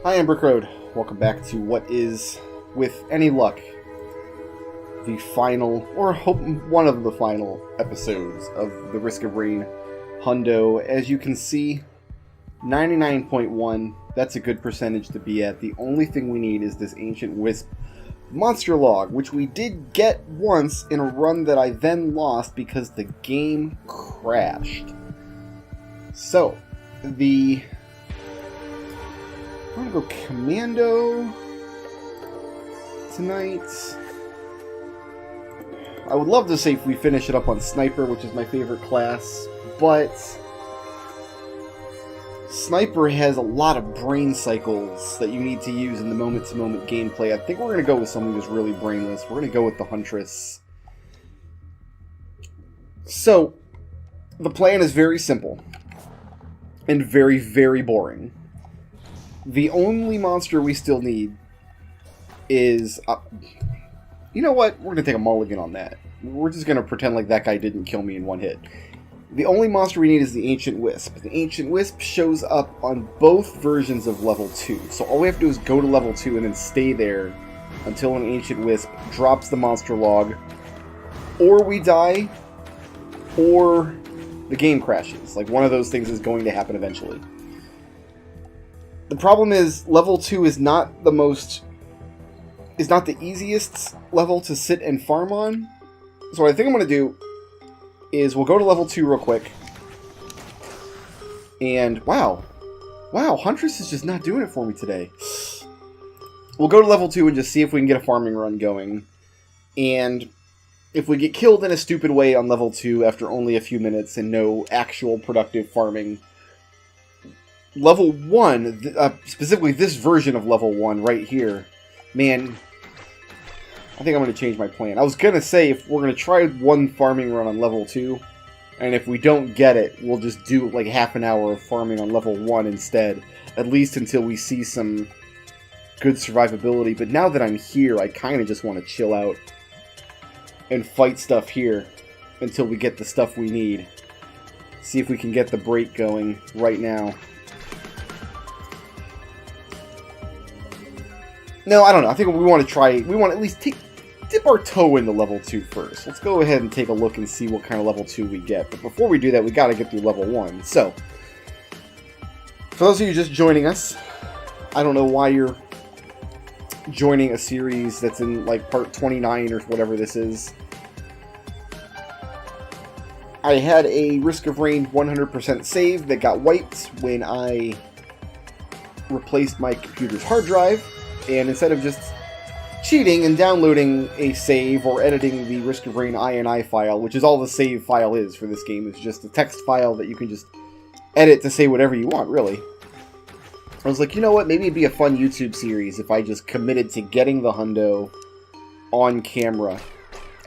Hi, I'm Brickroad. Welcome back to what is, with any luck, the final, or hope one of the final episodes of the Risk of Rain Hundo. As you can see, 99.1, that's a good percentage to be at. The only thing we need is this Ancient Wisp monster log, which we did get once in a run that I then lost because the game crashed. So, I'm gonna go Commando tonight. I would love to say if we finish it up on Sniper, which is my favorite class, but Sniper has a lot of brain cycles that you need to use in the moment-to-moment gameplay. I think we're gonna go with someone who's really brainless. We're gonna go with the Huntress. So, the plan is very simple and very, very boring. The only monster we still need is... you know what? We're going to take a mulligan on that. We're just going to pretend like that guy didn't kill me in one hit. The only monster we need is the Ancient Wisp. The Ancient Wisp shows up on both versions of level 2. So all we have to do is go to level 2 and then stay there until an Ancient Wisp drops the monster log. Or we die, or the game crashes. Like, one of those things is going to happen eventually. The problem is, level 2 is not the easiest level to sit and farm on. So what I think I'm going to do is we'll go to level 2 real quick. And, wow, Huntress is just not doing it for me today. We'll go to level 2 and just see if we can get a farming run going. And if we get killed in a stupid way on level 2 after only a few minutes and no actual productive farming, level 1, specifically this version of level 1 right here, man, I think I'm going to change my plan. I was going to say if we're going to try one farming run on level 2, and if we don't get it, we'll just do like half an hour of farming on level 1 instead, at least until we see some good survivability. But now that I'm here, I kind of just want to chill out and fight stuff here until we get the stuff we need. See if we can get the break going right now. No, I don't know. I think we want to try... We want to at least dip our toe into level 2 first. Let's go ahead and take a look and see what kind of level 2 we get. But before we do that, we got to get through level 1. So, for those of you just joining us, I don't know why you're joining a series that's in, like, part 29 or whatever this is. I had a Risk of Rain 100% save that got wiped when I replaced my computer's hard drive. And instead of just cheating and downloading a save or editing the Risk of Rain INI file, which is all the save file is for this game, it's just a text file that you can just edit to say whatever you want, really. I was like, you know what, maybe it'd be a fun YouTube series if I just committed to getting the Hundo on camera.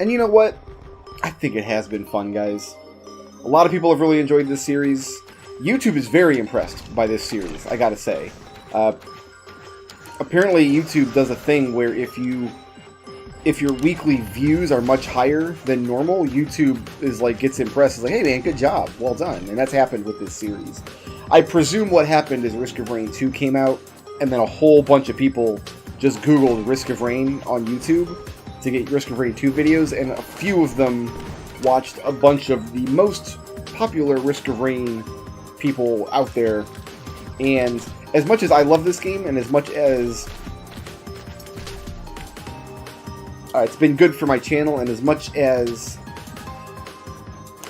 And you know what? I think it has been fun, guys. A lot of people have really enjoyed this series. YouTube is very impressed by this series, I gotta say. Apparently YouTube does a thing where if your weekly views are much higher than normal, YouTube is like gets impressed. It's like, hey man, good job, well done. And that's happened with this series. I presume what happened is Risk of Rain 2 came out, and then a whole bunch of people just Googled Risk of Rain on YouTube to get Risk of Rain 2 videos, and a few of them watched a bunch of the most popular Risk of Rain people out there. And as much as I love this game, and as much as it's been good for my channel, and as much as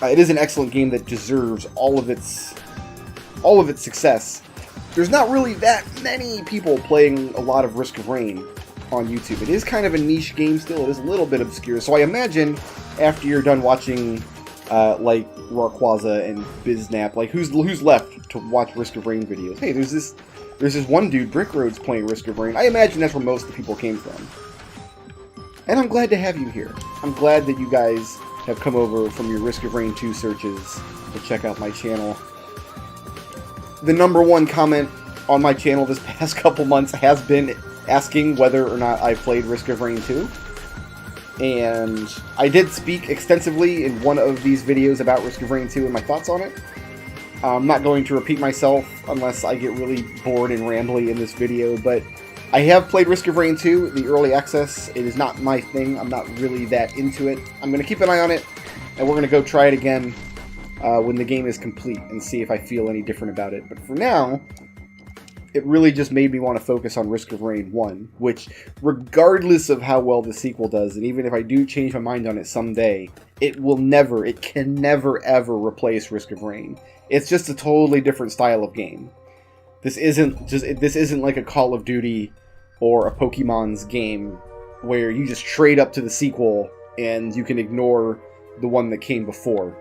it is an excellent game that deserves all of its success, there's not really that many people playing a lot of Risk of Rain on YouTube. It is kind of a niche game still. It is a little bit obscure. So I imagine after you're done watching like Rayquaza and Biznap, like who's left to watch Risk of Rain videos? Hey, there's this one dude, Brickroad's playing Risk of Rain. I imagine that's where most of the people came from. And I'm glad to have you here. I'm glad that you guys have come over from your Risk of Rain 2 searches to check out my channel. The #1 comment on my channel this past couple months has been asking whether or not I played Risk of Rain 2. And I did speak extensively in one of these videos about Risk of Rain 2 and my thoughts on it. I'm not going to repeat myself unless I get really bored and rambly in this video, but I have played Risk of Rain 2, the early access. It is not my thing. I'm not really that into it. I'm going to keep an eye on it, and we're going to go try it again when the game is complete and see if I feel any different about it. But for now, it really just made me want to focus on Risk of Rain 1, which, regardless of how well the sequel does, and even if I do change my mind on it someday, it can never, ever replace Risk of Rain. It's just a totally different style of game. This isn't like a Call of Duty or a Pokemon's game where you just trade up to the sequel and you can ignore the one that came before.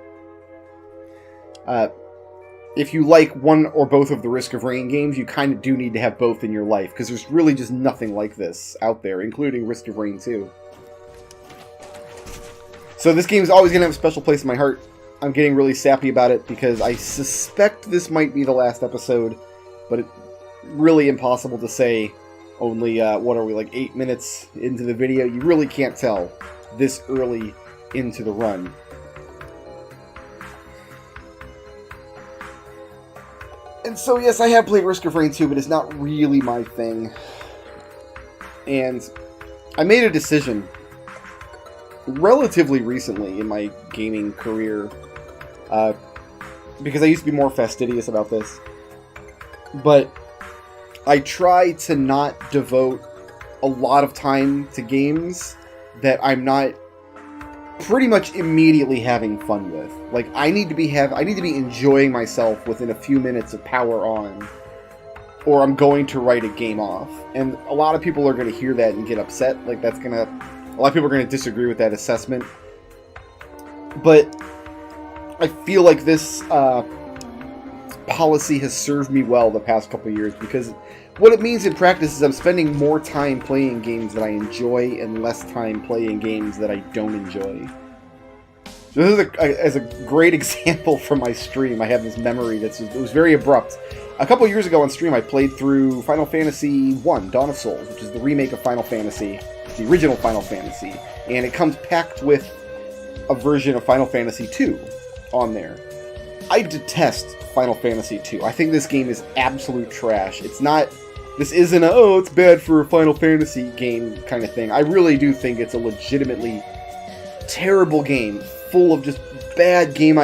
If you like one or both of the Risk of Rain games, you kind of do need to have both in your life, because there's really just nothing like this out there, including Risk of Rain 2. So this game is always going to have a special place in my heart. I'm getting really sappy about it because I suspect this might be the last episode, but it's really impossible to say. Only, what are we, like 8 minutes into the video? You really can't tell this early into the run. And so, yes, I have played Risk of Rain 2, but it's not really my thing. And I made a decision relatively recently in my gaming career, because I used to be more fastidious about this. But I try to not devote a lot of time to games that I'm not pretty much immediately having fun with. Like, I need to be enjoying myself within a few minutes of power on, or I'm going to write a game off. And a lot of people are going to hear that and get upset. Like, a lot of people are going to disagree with that assessment. But I feel like this policy has served me well the past couple of years, because what it means in practice is I'm spending more time playing games that I enjoy and less time playing games that I don't enjoy. So this is a great example from my stream. I have this memory it was very abrupt. A couple years ago on stream, I played through Final Fantasy I, Dawn of Souls, which is the remake of Final Fantasy, the original Final Fantasy, and it comes packed with a version of Final Fantasy II on there. I detest Final Fantasy II. I think this game is absolute trash. This isn't it's bad for a Final Fantasy game kind of thing. I really do think it's a legitimately terrible game, full of just bad game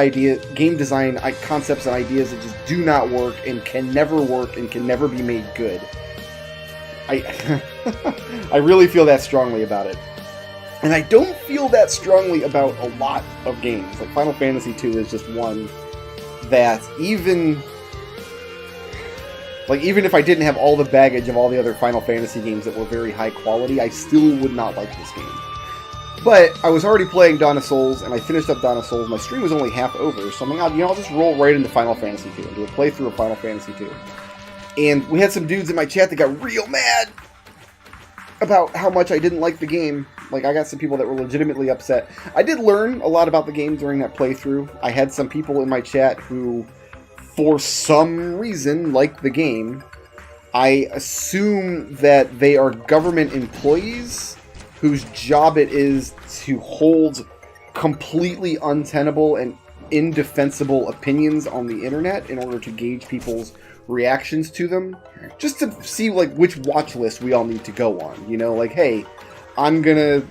design concepts and ideas that just do not work and can never be made good. I really feel that strongly about it. And I don't feel that strongly about a lot of games. Like, Final Fantasy II is just one that even if I didn't have all the baggage of all the other Final Fantasy games that were very high quality, I still would not like this game. But I was already playing Dawn of Souls, and I finished up Dawn of Souls. My stream was only half over, so I'm like, I'll just roll right into Final Fantasy II and do a playthrough of Final Fantasy II. And we had some dudes in my chat that got real mad about how much I didn't like the game. Like, I got some people that were legitimately upset. I did learn a lot about the game during that playthrough. I had some people in my chat who, for some reason, like the game. I assume that they are government employees whose job it is to hold completely untenable and indefensible opinions on the internet in order to gauge people's reactions to them, just to see like which watch list we all need to go on. You know, like, hey, I'm gonna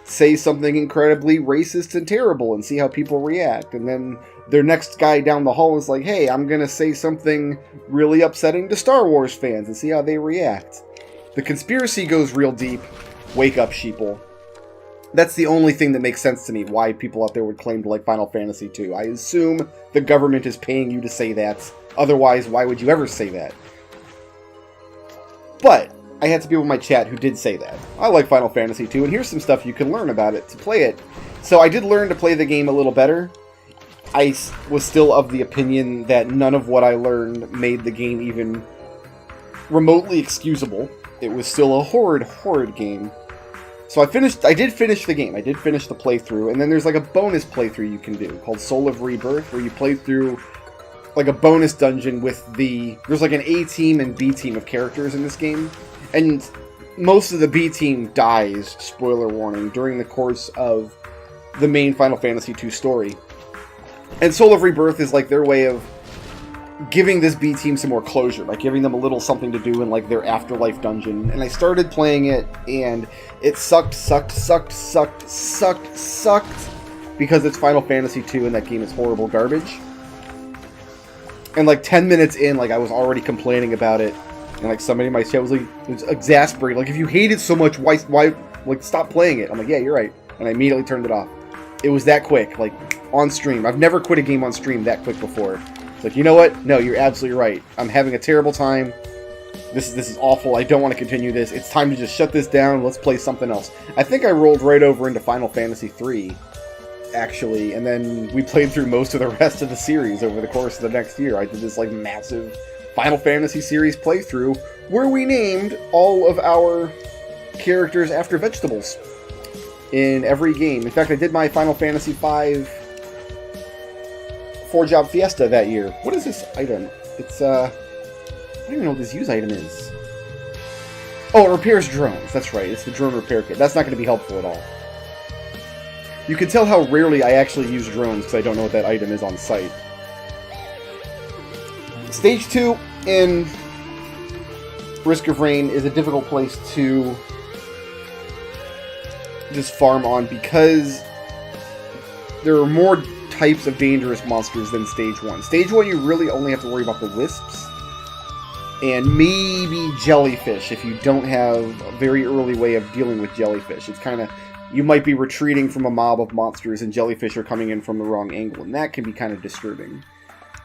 say something incredibly racist and terrible and see how people react, and then their next guy down the hall is like, hey, I'm gonna say something really upsetting to Star Wars fans and see how they react. The conspiracy goes real deep. Wake up, sheeple. That's the only thing that makes sense to me, why people out there would claim to like Final Fantasy II. I assume the government is paying you to say that. Otherwise, why would you ever say that? But I had some people in my chat who did say that. I like Final Fantasy II, and here's some stuff you can learn about it to play it. So I did learn to play the game a little better. I was still of the opinion that none of what I learned made the game even remotely excusable. It was still a horrid game. So I did finish the game. I did finish the playthrough, and then there's like a bonus playthrough you can do called Soul of Rebirth, where you play through like a bonus dungeon with there's like an A team and B team of characters in this game, and most of the B team dies, spoiler warning, during the course of the main Final Fantasy II story. And Soul of Rebirth is like their way of giving this B team some more closure, like giving them a little something to do in like their afterlife dungeon. And I started playing it, and it sucked because it's Final Fantasy II, and that game is horrible garbage. And like 10 minutes in, like I was already complaining about it, and like somebody in my chat was like, it was exasperated. Like, if you hate it so much, why, like, stop playing it? I'm like, yeah, you're right, and I immediately turned it off. It was that quick, like on stream. I've never quit a game on stream that quick before. It's like, you know what? No, you're absolutely right. I'm having a terrible time. This is awful. I don't want to continue this. It's time to just shut this down. Let's play something else. I think I rolled right over into Final Fantasy III, actually, and then we played through most of the rest of the series over the course of the next year. I did this like massive Final Fantasy series playthrough where we named all of our characters after vegetables in every game. In fact, I did my Final Fantasy V 4-job fiesta that year. What is this item? It's I don't even know what this use item is. Oh, it repairs drones. That's right. It's the drone repair kit. That's not going to be helpful at all. You can tell how rarely I actually use drones because I don't know what that item is on site. Stage 2 in Risk of Rain is a difficult place to just farm on because there are more types of dangerous monsters than Stage 1. Stage 1, you really only have to worry about the wisps and maybe jellyfish if you don't have a very early way of dealing with jellyfish. It's kind of, you might be retreating from a mob of monsters and jellyfish are coming in from the wrong angle, and that can be kind of disturbing.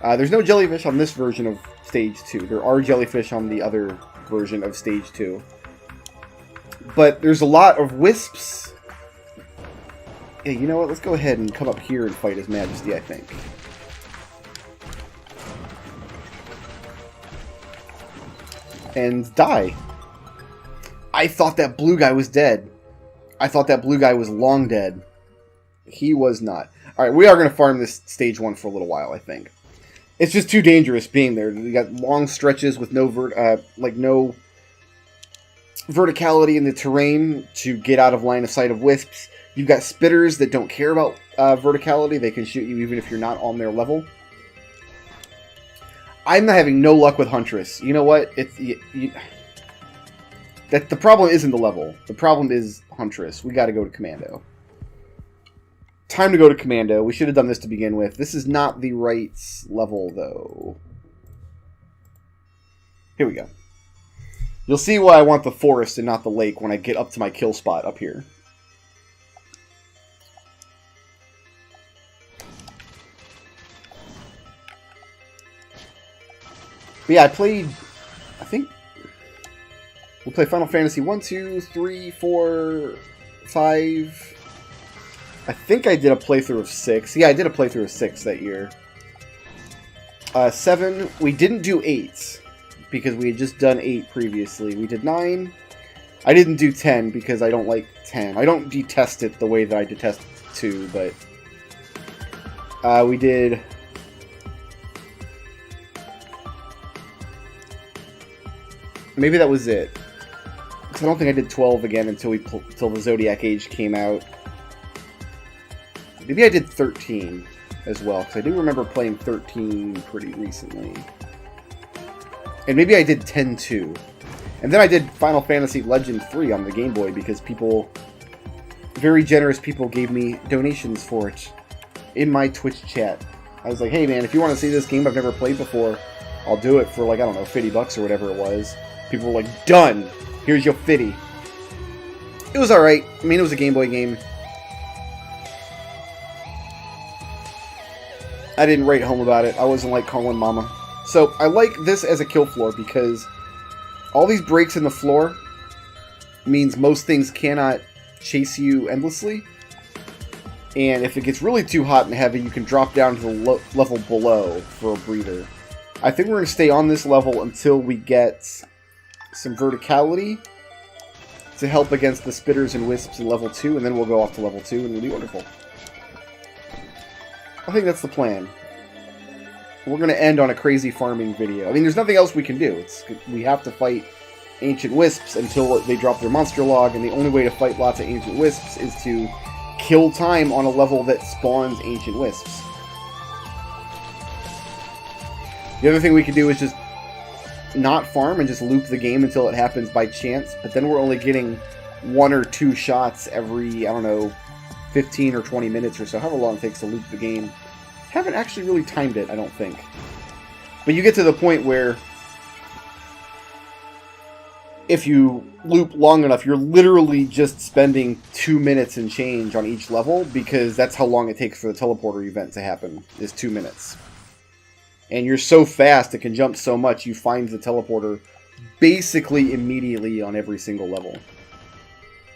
There's no jellyfish on this version of Stage 2. There are jellyfish on the other version of Stage 2. But there's a lot of wisps. Yeah, you know what? Let's go ahead and come up here and fight His Majesty, I think. And die. I thought that blue guy was dead. I thought that blue guy was long dead. He was not. Alright, we are going to farm this Stage 1 for a little while, I think. It's just too dangerous being there. You got long stretches with no no verticality in the terrain to get out of line of sight of wisps. You've got spitters that don't care about verticality. They can shoot you even if you're not on their level. I'm having no luck with Huntress. You know what? That the problem isn't the level. The problem is Huntress. We got to go to Commando. Time to go to Commando. We should have done this to begin with. This is not the right level, though. Here we go. You'll see why I want the forest and not the lake when I get up to my kill spot up here. But yeah, I think we'll play Final Fantasy 1, 2, 3, 4, 5... I think I did a playthrough of 6. Yeah, I did a playthrough of 6 that year. 7. We didn't do 8 because we had just done 8 previously. We did 9. I didn't do 10 because I don't like 10. I don't detest it the way that I detest 2, but we did... Maybe that was it. Because I don't think I did 12 again until the Zodiac Age came out. Maybe I did 13 as well, because I do remember playing 13 pretty recently. And maybe I did 10 too. And then I did Final Fantasy Legend 3 on the Game Boy, because very generous people gave me donations for it in my Twitch chat. I was like, hey man, if you want to see this game I've never played before, I'll do it for like, I don't know, 50 bucks or whatever it was. People were like, done! Here's your 50. It was alright. I mean, it was a Game Boy game. I didn't write home about it. I wasn't like calling Mama. So, I like this as a kill floor because all these breaks in the floor means most things cannot chase you endlessly. And if it gets really too hot and heavy, you can drop down to the level below for a breather. I think we're going to stay on this level until we get some verticality to help against the spitters and wisps in level 2, and then we'll go off to level 2 and it'll be wonderful. I think that's the plan. We're going to end on a crazy farming video. I mean, there's nothing else we can do. We have to fight ancient wisps until they drop their monster log, and the only way to fight lots of ancient wisps is to kill time on a level that spawns ancient wisps. The other thing we could do is just not farm and just loop the game until it happens by chance, but then we're only getting 1 or 2 shots every, I don't know, 15 or 20 minutes or so, however long it takes to loop the game. Haven't actually really timed it, I don't think. But you get to the point where if you loop long enough, you're literally just spending 2 minutes and change on each level, because that's how long it takes for the teleporter event to happen, is 2 minutes. And you're so fast, it can jump so much, you find the teleporter basically immediately on every single level.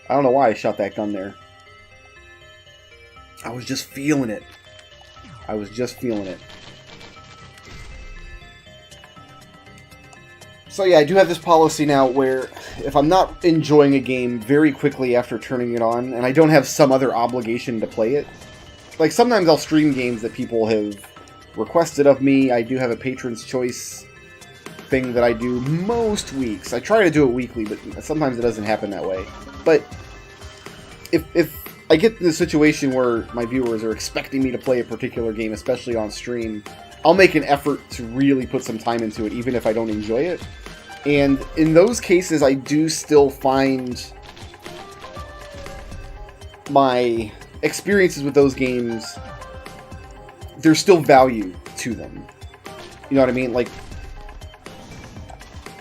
I don't know why I shot that gun there. I was just feeling it. I was just feeling it. So yeah, I do have this policy now where if I'm not enjoying a game very quickly after turning it on, and I don't have some other obligation to play it, like sometimes I'll stream games that people have requested of me. I do have a patron's choice thing that I do most weeks. I try to do it weekly, but sometimes it doesn't happen that way. But if I get in the situation where my viewers are expecting me to play a particular game, especially on stream, I'll make an effort to really put some time into it, even if I don't enjoy it. And in those cases, I do still find my experiences with those games, there's still value to them. You know what I mean? Like,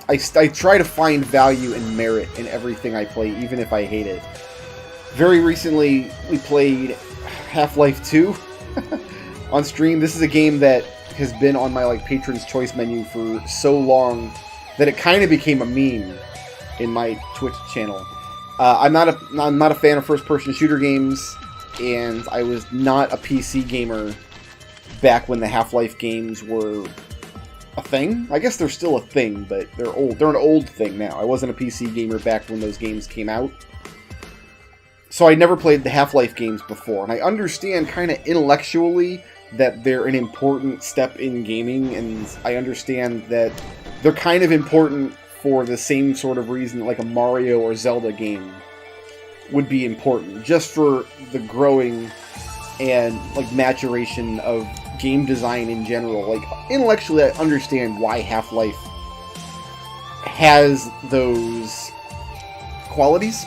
I try to find value and merit in everything I play, even if I hate it. Very recently, we played Half-Life 2 on stream. This is a game that has been on my like Patron's Choice menu for so long that it kind of became a meme in my Twitch channel. I'm not a fan of first-person shooter games, and I was not a PC gamer back when the Half-Life games were a thing. I guess they're still a thing, but they're old. They're an old thing now. I wasn't a PC gamer back when those games came out. So I never played the Half-Life games before, and I understand kind of intellectually that they're an important step in gaming, and I understand that they're kind of important for the same sort of reason like a Mario or Zelda game would be important, just for the growing and like maturation of game design in general. Like, intellectually I understand why Half-Life has those qualities,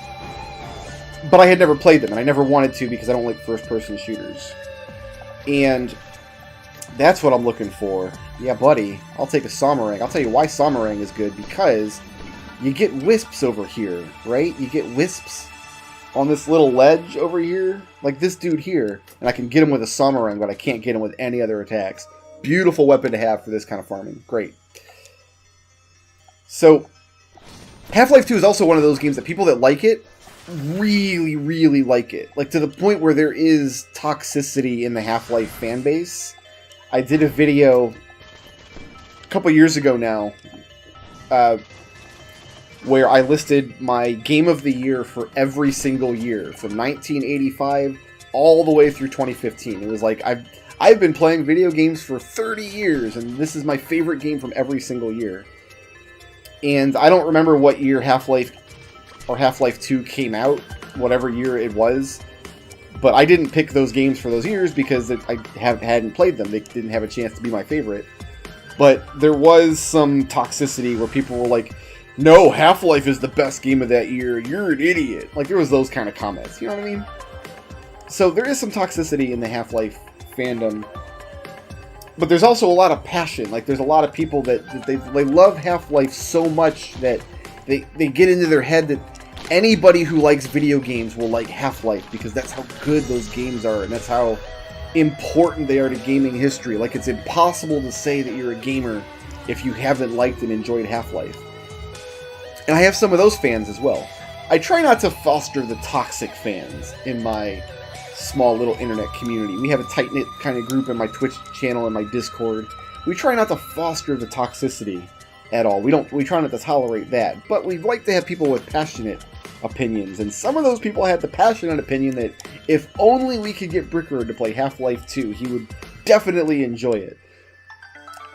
but I had never played them, and I never wanted to because I don't like first-person shooters. And that's what I'm looking for. Yeah, buddy, I'll take a Somerang. I'll tell you why Somerang is good, because you get wisps over here, right? You get wisps on this little ledge over here, like this dude here, and I can get him with a Somerang, but I can't get him with any other attacks. Beautiful weapon to have for this kind of farming. Great. So, Half-Life 2 is also one of those games that people that like it really, really like it. Like, to the point where there is toxicity in the Half-Life fan base. I did a video a couple years ago now where I listed my game of the year for every single year, from 1985 all the way through 2015. It was like, I've been playing video games for 30 years, and this is my favorite game from every single year. And I don't remember what year Half-Life or Half-Life 2 came out, whatever year it was, but I didn't pick those games for those years because I hadn't played them. They didn't have a chance to be my favorite. But there was some toxicity where people were like, no, Half-Life is the best game of that year, you're an idiot. Like, there was those kind of comments, you know what I mean? So there is some toxicity in the Half-Life fandom, but there's also a lot of passion. Like, there's a lot of people that they love Half-Life so much that they get into their head that anybody who likes video games will like Half-Life, because that's how good those games are, and that's how important they are to gaming history. Like, it's impossible to say that you're a gamer if you haven't liked and enjoyed Half-Life. And I have some of those fans as well. I try not to foster the toxic fans in my small little internet community. We have a tight-knit kind of group in my Twitch channel and my Discord. We try not to foster the toxicity at all. We try not to tolerate that. But we'd like to have people with passionate opinions. And some of those people had the passionate opinion that if only we could get Brickroad to play Half-Life 2, he would definitely enjoy it.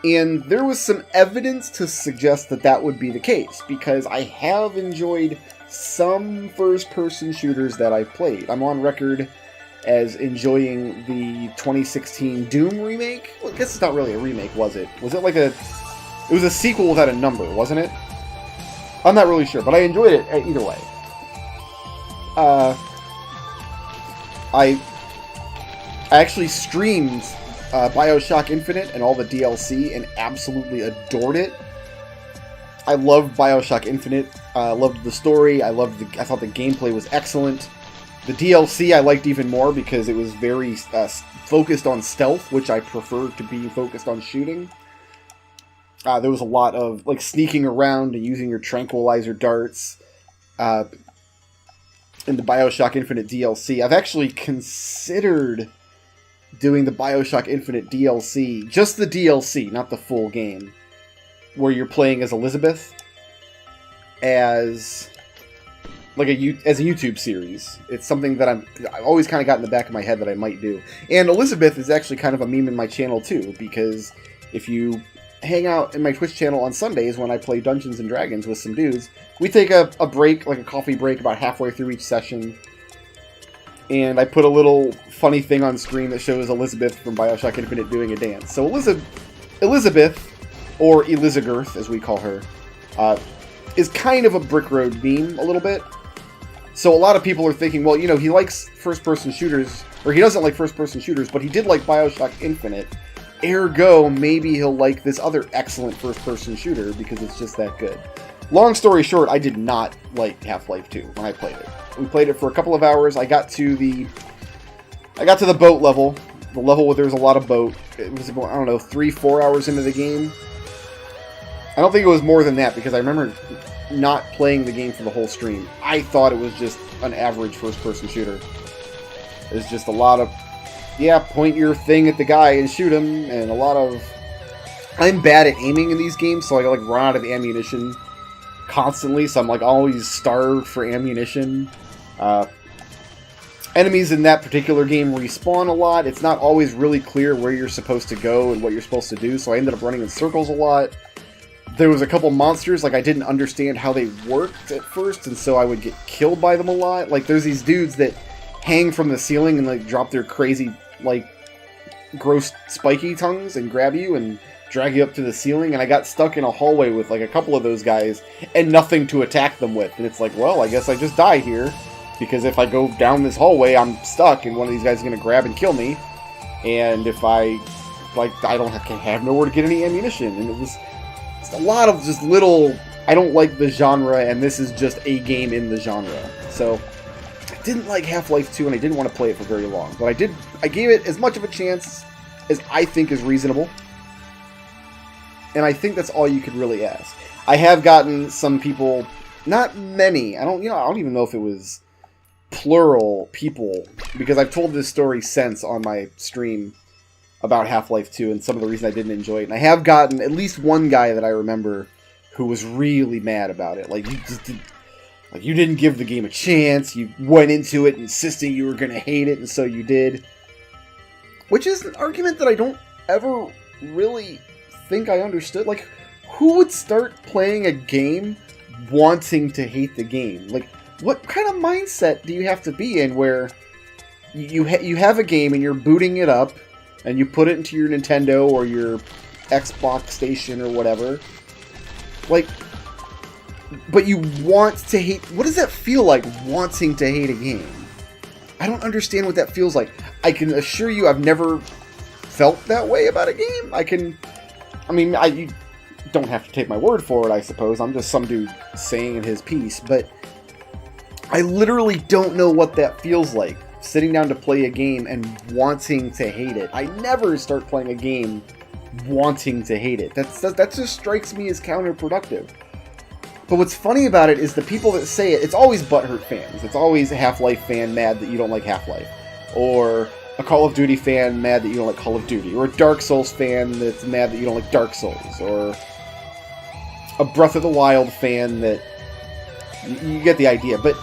And there was some evidence to suggest that that would be the case, because I have enjoyed some first-person shooters that I've played. I'm on record as enjoying the 2016 Doom remake. Well, I guess it's not really a remake, was it? Was it like a... It was a sequel without a number, wasn't it? I'm not really sure, but I enjoyed it either way. I actually streamed BioShock Infinite and all the DLC and absolutely adored it. I loved BioShock Infinite. I loved the story. I thought the gameplay was excellent. The DLC I liked even more because it was very focused on stealth, which I prefer to be focused on shooting. There was a lot of like sneaking around and using your tranquilizer darts in the BioShock Infinite DLC. I've actually considered doing the BioShock Infinite DLC, just the DLC, not the full game, where you're playing as Elizabeth as like a YouTube series. It's something that I've always kind of got in the back of my head that I might do. And Elizabeth is actually kind of a meme in my channel too, because if you hang out in my Twitch channel on Sundays when I play Dungeons and Dragons with some dudes, we take a break, like a coffee break, about halfway through each session. And I put a little funny thing on screen that shows Elizabeth from BioShock Infinite doing a dance. So Elizabeth, or Elizagirth as we call her, is kind of a Brickroad meme a little bit. So a lot of people are thinking, well, you know, he likes first-person shooters, or he doesn't like first-person shooters, but he did like BioShock Infinite. Ergo, maybe he'll like this other excellent first-person shooter because it's just that good. Long story short, I did not like Half-Life 2 when I played it. We played it for a couple of hours. I got to the boat level, the level where there was a lot of boat. It was about, I don't know, 3-4 hours into the game. I don't think it was more than that because I remember not playing the game for the whole stream. I thought it was just an average first-person shooter. There's just a lot of, yeah, point your thing at the guy and shoot him, and a lot of... I'm bad at aiming in these games, so I like run out of ammunition constantly, so I'm like always starved for ammunition. Enemies in that particular game respawn a lot. It's not always really clear where you're supposed to go and what you're supposed to do, so I ended up running in circles a lot. There was a couple monsters, like, I didn't understand how they worked at first, and so I would get killed by them a lot. Like, there's these dudes that hang from the ceiling and, like, drop their crazy, like, gross spiky tongues and grab you and drag you up to the ceiling, and I got stuck in a hallway with, like, a couple of those guys and nothing to attack them with. And it's like, well, I guess I just die here, because if I go down this hallway, I'm stuck, and one of these guys is going to grab and kill me. And if I, like, I don't have nowhere to get any ammunition. And it was... a lot of just little, I don't like the genre, and this is just a game in the genre. So, I didn't like Half-Life 2, and I didn't want to play it for very long. But I gave it as much of a chance as I think is reasonable. And I think that's all you could really ask. I have gotten some people, not many, I don't even know if it was plural people, because I've told this story since on my stream about Half-Life 2 and some of the reason I didn't enjoy it. And I have gotten at least one guy that I remember who was really mad about it. Like, you didn't give the game a chance. You went into it insisting you were going to hate it, and so you did. Which is an argument that I don't ever really think I understood. Like, who would start playing a game wanting to hate the game? Like, what kind of mindset do you have to be in where you have a game and you're booting it up, and you put it into your Nintendo or your Xbox station or whatever. Like, but you want to hate... What does that feel like, wanting to hate a game? I don't understand what that feels like. I can assure you I've never felt that way about a game. You don't have to take my word for it, I suppose. I'm just some dude saying in his piece. But I literally don't know what that feels like. Sitting down to play a game and wanting to hate it. I never start playing a game wanting to hate it. That just strikes me as counterproductive. But what's funny about it is the people that say it, it's always butthurt fans. It's always a Half-Life fan mad that you don't like Half-Life. Or a Call of Duty fan mad that you don't like Call of Duty. Or a Dark Souls fan that's mad that you don't like Dark Souls. Or a Breath of the Wild fan that... You get the idea. But...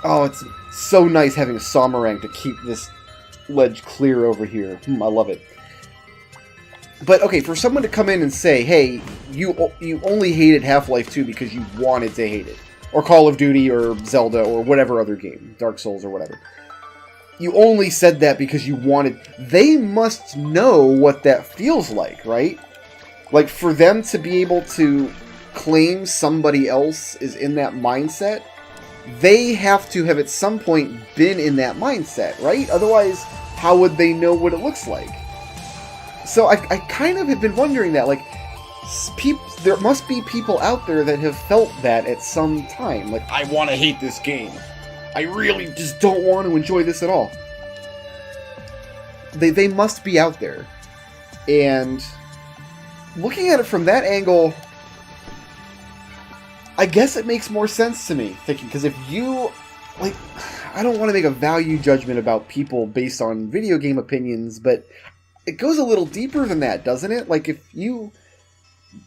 oh, it's so nice having a Somarang to keep this ledge clear over here. I love it. But, okay, for someone to come in and say, hey, you only hated Half-Life 2 because you wanted to hate it. or Call of Duty, or Zelda, or whatever other game, Dark Souls, or whatever. You only said that because you wanted... They must know what that feels like, right? Like, for them to be able to claim somebody else is in that mindset, they have to have at some point been in that mindset, right? Otherwise, how would they know what it looks like? So I kind of have been wondering that, like, there must be people out there that have felt that at some time. Like, I want to hate this game. I really just don't want to enjoy this at all. They must be out there. And looking at it from that angle, I guess it makes more sense to me. Thinking, because if you, like, I don't want to make a value judgment about people based on video game opinions, but it goes a little deeper than that, doesn't it? Like, if you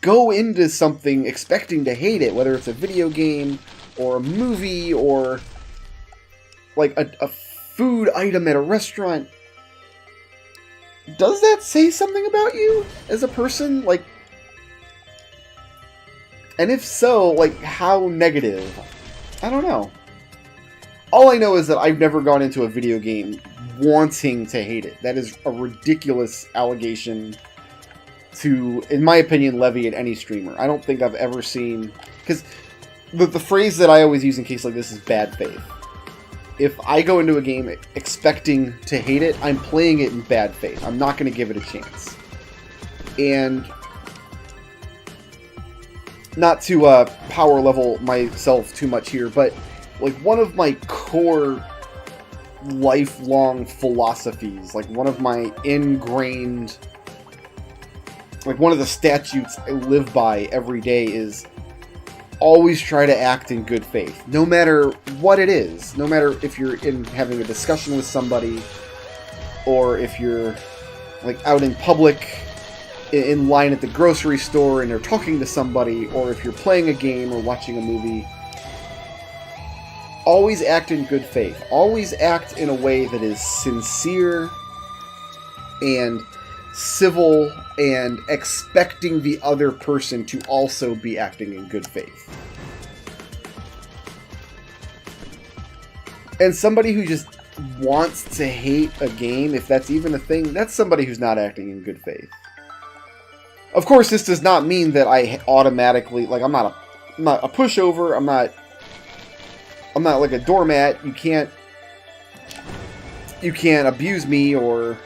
go into something expecting to hate it, whether it's a video game or a movie or like a food item at a restaurant, does that say something about you as a person? Like, and if so, like, how negative? I don't know. All I know is that I've never gone into a video game wanting to hate it. That is a ridiculous allegation to, in my opinion, levy at any streamer. I don't think I've ever seen... Because the phrase that I always use in cases like this is bad faith. If I go into a game expecting to hate it, I'm playing it in bad faith. I'm not going to give it a chance. And not to power level myself too much here, but like one of my core lifelong philosophies, like one of my ingrained... Like, one of the statutes I live by every day is always try to act in good faith. No matter what it is. No matter if you're having a discussion with somebody, or if you're, like, out in public, in line at the grocery store, and they're talking to somebody, or if you're playing a game or watching a movie. Always act in good faith. Always act in a way that is sincere and civil, and expecting the other person to also be acting in good faith. And somebody who just wants to hate a game, if that's even a thing, that's somebody who's not acting in good faith. Of course, this does not mean that I automatically, like, I'm not a pushover, I'm not like a doormat. You can't abuse me, or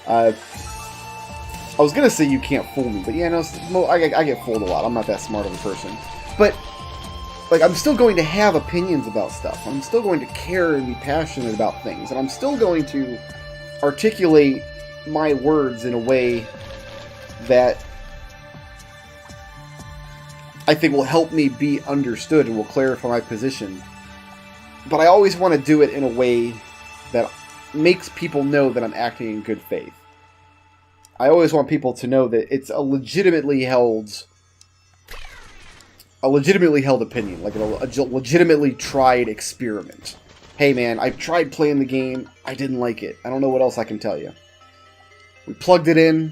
I was gonna say you can't fool me, but yeah, no, I get fooled a lot. I'm not that smart of a person. But, like, I'm still going to have opinions about stuff. I'm still going to care and be passionate about things. And I'm still going to articulate my words in a way that I think will help me be understood and will clarify my position. But I always want to do it in a way that makes people know that I'm acting in good faith. I always want people to know that it's a legitimately held opinion, like a legitimately tried experiment. Hey man, I tried playing the game, I didn't like it. I don't know what else I can tell you. We plugged it in,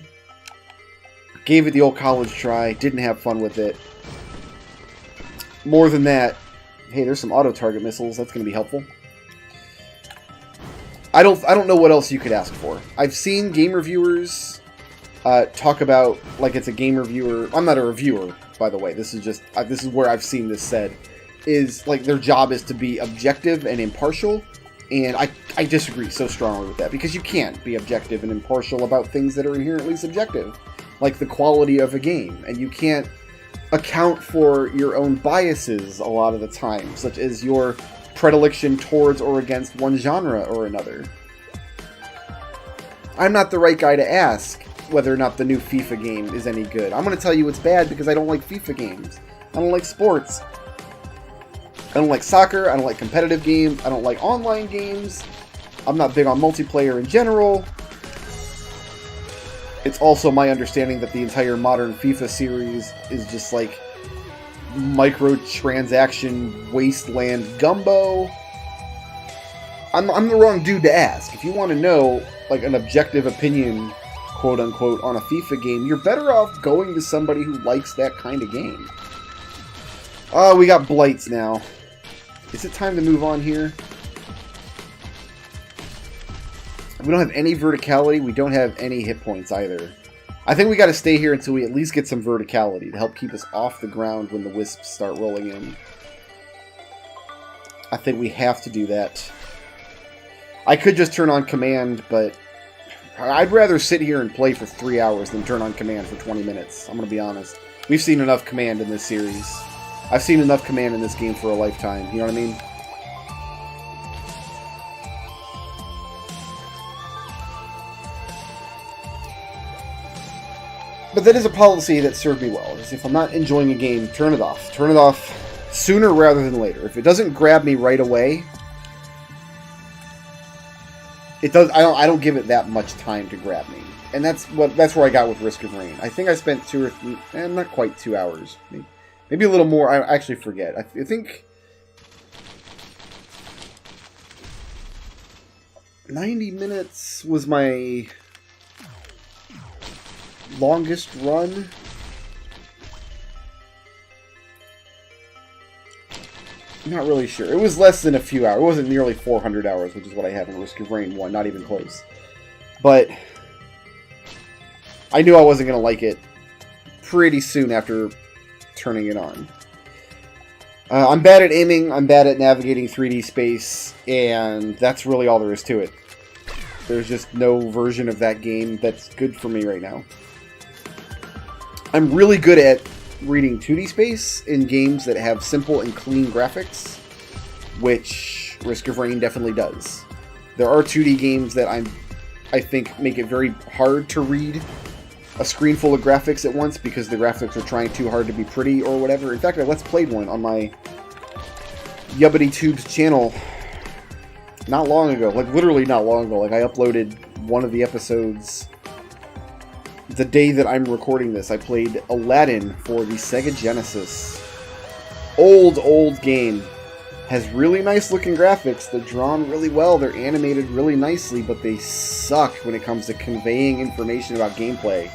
gave it the old college try, didn't have fun with it. More than that, hey, there's some auto-target missiles, that's going to be helpful. I don't know what else you could ask for. I've seen game reviewers talk about, like, it's a game reviewer. I'm not a reviewer, by the way. This is where I've seen this said. Is, like, their job is to be objective and impartial. And I disagree so strongly with that. Because you can't be objective and impartial about things that are inherently subjective. Like the quality of a game. And you can't account for your own biases a lot of the time. Such as your predilection towards or against one genre or another. I'm not the right guy to ask whether or not the new FIFA game is any good. I'm going to tell you it's bad because I don't like FIFA games. I don't like sports. I don't like soccer. I don't like competitive games. I don't like online games. I'm not big on multiplayer in general. It's also my understanding that the entire modern FIFA series is just like microtransaction wasteland gumbo. I'm the wrong dude to ask. If you want to know, like, an objective opinion, quote unquote, on a FIFA game, you're better off going to somebody who likes that kind of game. Oh, we got blights now. Is it time to move on here? We don't have any verticality. We don't have any hit points either. I think we got to stay here until we at least get some verticality to help keep us off the ground when the wisps start rolling in. I think we have to do that. I could just turn on command, but I'd rather sit here and play for 3 hours than turn on command for 20 minutes. I'm going to be honest. We've seen enough command in this series. I've seen enough command in this game for a lifetime. You know what I mean? But that is a policy that served me well. Is if I'm not enjoying a game, turn it off. Turn it off sooner rather than later. If it doesn't grab me right away, it does. I don't give it that much time to grab me, and that's where I got with Risk of Rain. I think I spent 2 or 3, not quite 2 hours, maybe a little more. I actually forget. I think 90 minutes was my longest run. I'm not really sure. It was less than a few hours. It wasn't nearly 400 hours, which is what I have in Risk of Rain 1. Not even close. But I knew I wasn't going to like it pretty soon after turning it on. I'm bad at aiming. I'm bad at navigating 3D space. And that's really all there is to it. There's just no version of that game that's good for me right now. I'm really good at reading 2D space in games that have simple and clean graphics, which Risk of Rain definitely does. There are 2D games that I think make it very hard to read a screen full of graphics at once because the graphics are trying too hard to be pretty or whatever. In fact, I Let's Played one on my Yubbity Tubes channel not long ago. Like, literally not long ago. Like, I uploaded one of the episodes the day that I'm recording this. I played Aladdin for the Sega Genesis. Old game. Has really nice looking graphics. They're drawn really well. They're animated really nicely, but they suck when it comes to conveying information about gameplay.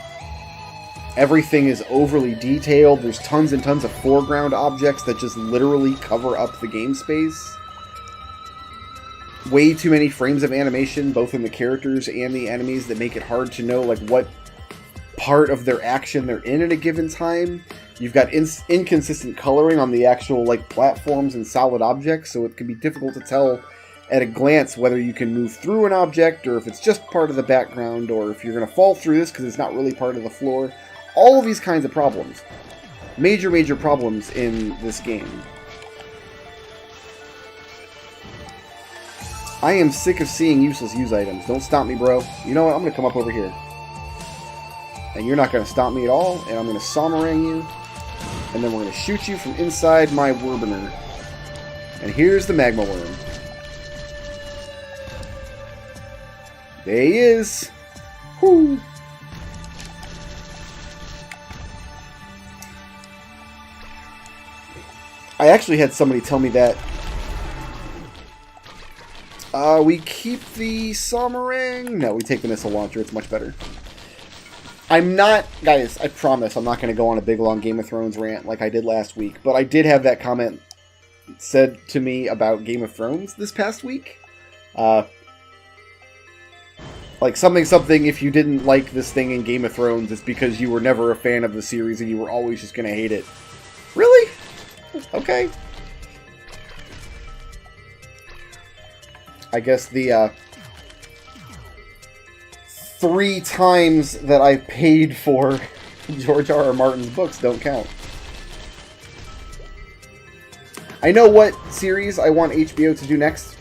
Everything is overly detailed. There's tons and tons of foreground objects that just literally cover up the game space. Way too many frames of animation, both in the characters and the enemies, that make it hard to know like what part of their action they're in at a given time. You've got inconsistent coloring on the actual like platforms and solid objects, so it can be difficult to tell at a glance whether you can move through an object or if it's just part of the background or if you're going to fall through this because it's not really part of the floor. All of these kinds of problems. Major problems in this game. I am sick of seeing useless use items. Don't stop me, bro. You know what? I'm going to come up over here. And you're not going to stop me at all, and I'm going to Somerang you, and then we're going to shoot you from inside my Werbiner. And here's the Magma Worm. There he is. Whoo! I actually had somebody tell me that we keep the Somerang. No, we take the missile launcher. It's much better. I'm not, guys, I promise I'm not going to go on a big long Game of Thrones rant like I did last week, but I did have that comment said to me about Game of Thrones this past week. Like something, if you didn't like this thing in Game of Thrones, it's because you were never a fan of the series and you were always just going to hate it. Really? Okay. I guess the, 3 times that I paid for George R.R. Martin's books don't count. I know what series I want HBO to do next.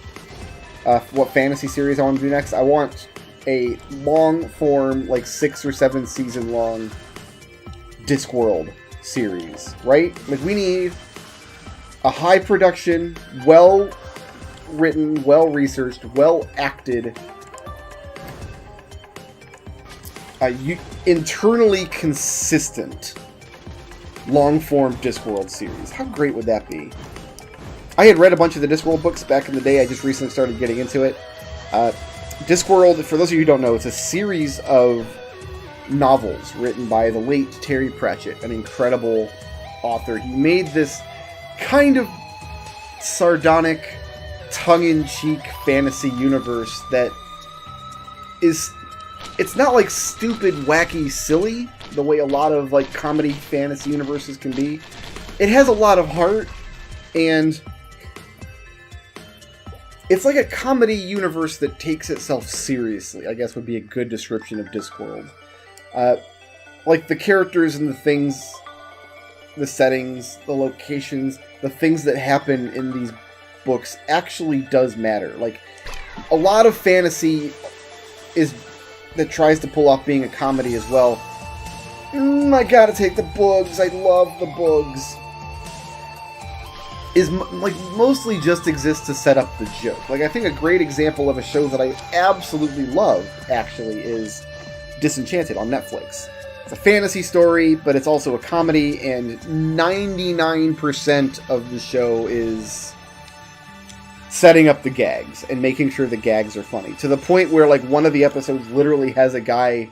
What fantasy series I want to do next. I want a long-form, like 6 or 7 season long Discworld series, right? Like, we need a high-production, well-written, well-researched, well-acted, internally consistent long-form Discworld series. How great would that be? I had read a bunch of the Discworld books back in the day. I just recently started getting into it. Discworld, for those of you who don't know, it's a series of novels written by the late Terry Pratchett, an incredible author. He made this kind of sardonic, tongue-in-cheek fantasy universe that is... It's not like stupid, wacky, silly, the way a lot of like comedy fantasy universes can be. It has a lot of heart, and it's like a comedy universe that takes itself seriously, I guess would be a good description of Discworld. Like the characters and the things, the settings, the locations, the things that happen in these books actually does matter. Like, a lot of fantasy that tries to pull off being a comedy as well. I gotta take the bugs, I love the bugs. Is like mostly just exists to set up the joke. Like, I think a great example of a show that I absolutely love, actually, is Disenchanted on Netflix. It's a fantasy story, but it's also a comedy, and 99% of the show is setting up the gags and making sure the gags are funny. To the point where, like, one of the episodes literally has a guy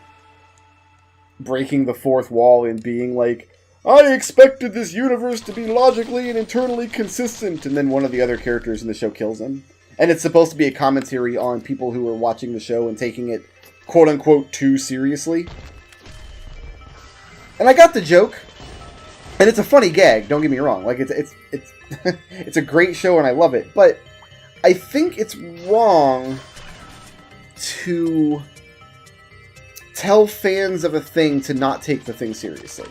breaking the fourth wall and being like, I expected this universe to be logically and internally consistent, and then one of the other characters in the show kills him. And it's supposed to be a commentary on people who are watching the show and taking it, quote-unquote, too seriously. And I got the joke, and it's a funny gag, don't get me wrong. Like, it's it's a great show and I love it, but I think it's wrong to tell fans of a thing to not take the thing seriously.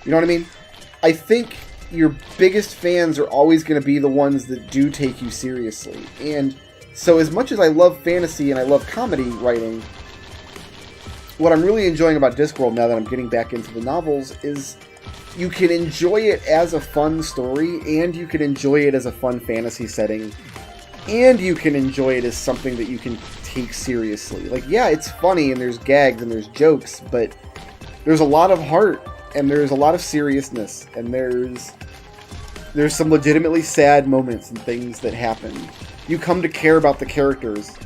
You know what I mean? I think your biggest fans are always going to be the ones that do take you seriously. And so as much as I love fantasy and I love comedy writing, what I'm really enjoying about Discworld now that I'm getting back into the novels is you can enjoy it as a fun story, and you can enjoy it as a fun fantasy setting, and you can enjoy it as something that you can take seriously. Like, yeah, it's funny, and there's gags, and there's jokes, but there's a lot of heart, and there's a lot of seriousness, and there's some legitimately sad moments and things that happen. You come to care about the characters.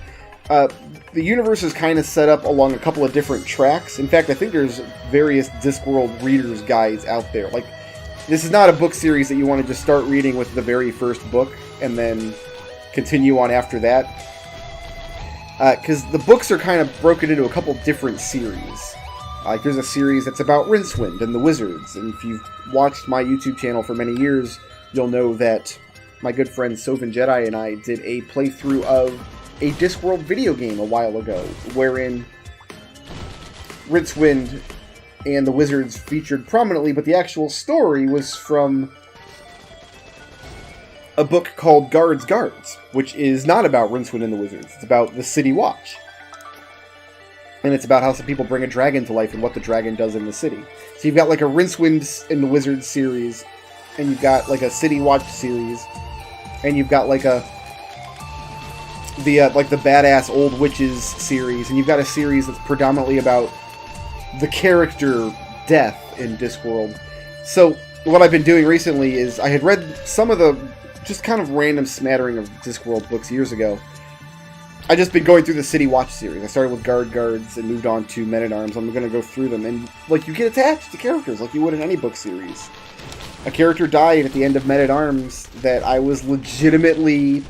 The universe is kind of set up along a couple of different tracks. In fact, I think there's various Discworld readers' guides out there. Like, this is not a book series that you want to just start reading with the very first book and then continue on after that. Because the books are kind of broken into a couple different series. Like, there's a series that's about Rincewind and the Wizards, and if you've watched my YouTube channel for many years, you'll know that my good friend Sovin Jedi and I did a playthrough of a Discworld video game a while ago, wherein Rincewind and the Wizards featured prominently, but the actual story was from a book called Guards, which is not about Rincewind and the Wizards. It's about the City Watch. And it's about how some people bring a dragon to life and what the dragon does in the city. So you've got like a Rincewind and the Wizards series, and you've got like a City Watch series, and you've got like the badass old witches series, and you've got a series that's predominantly about the character death in Discworld. So what I've been doing recently is I had read some of the just kind of random smattering of Discworld books years ago. I just been going through the City Watch series. I started with Guards and moved on to Men-at-Arms. I'm going to go through them, and like, you get attached to characters like you would in any book series. A character died at the end of Men-at-Arms that I was legitimately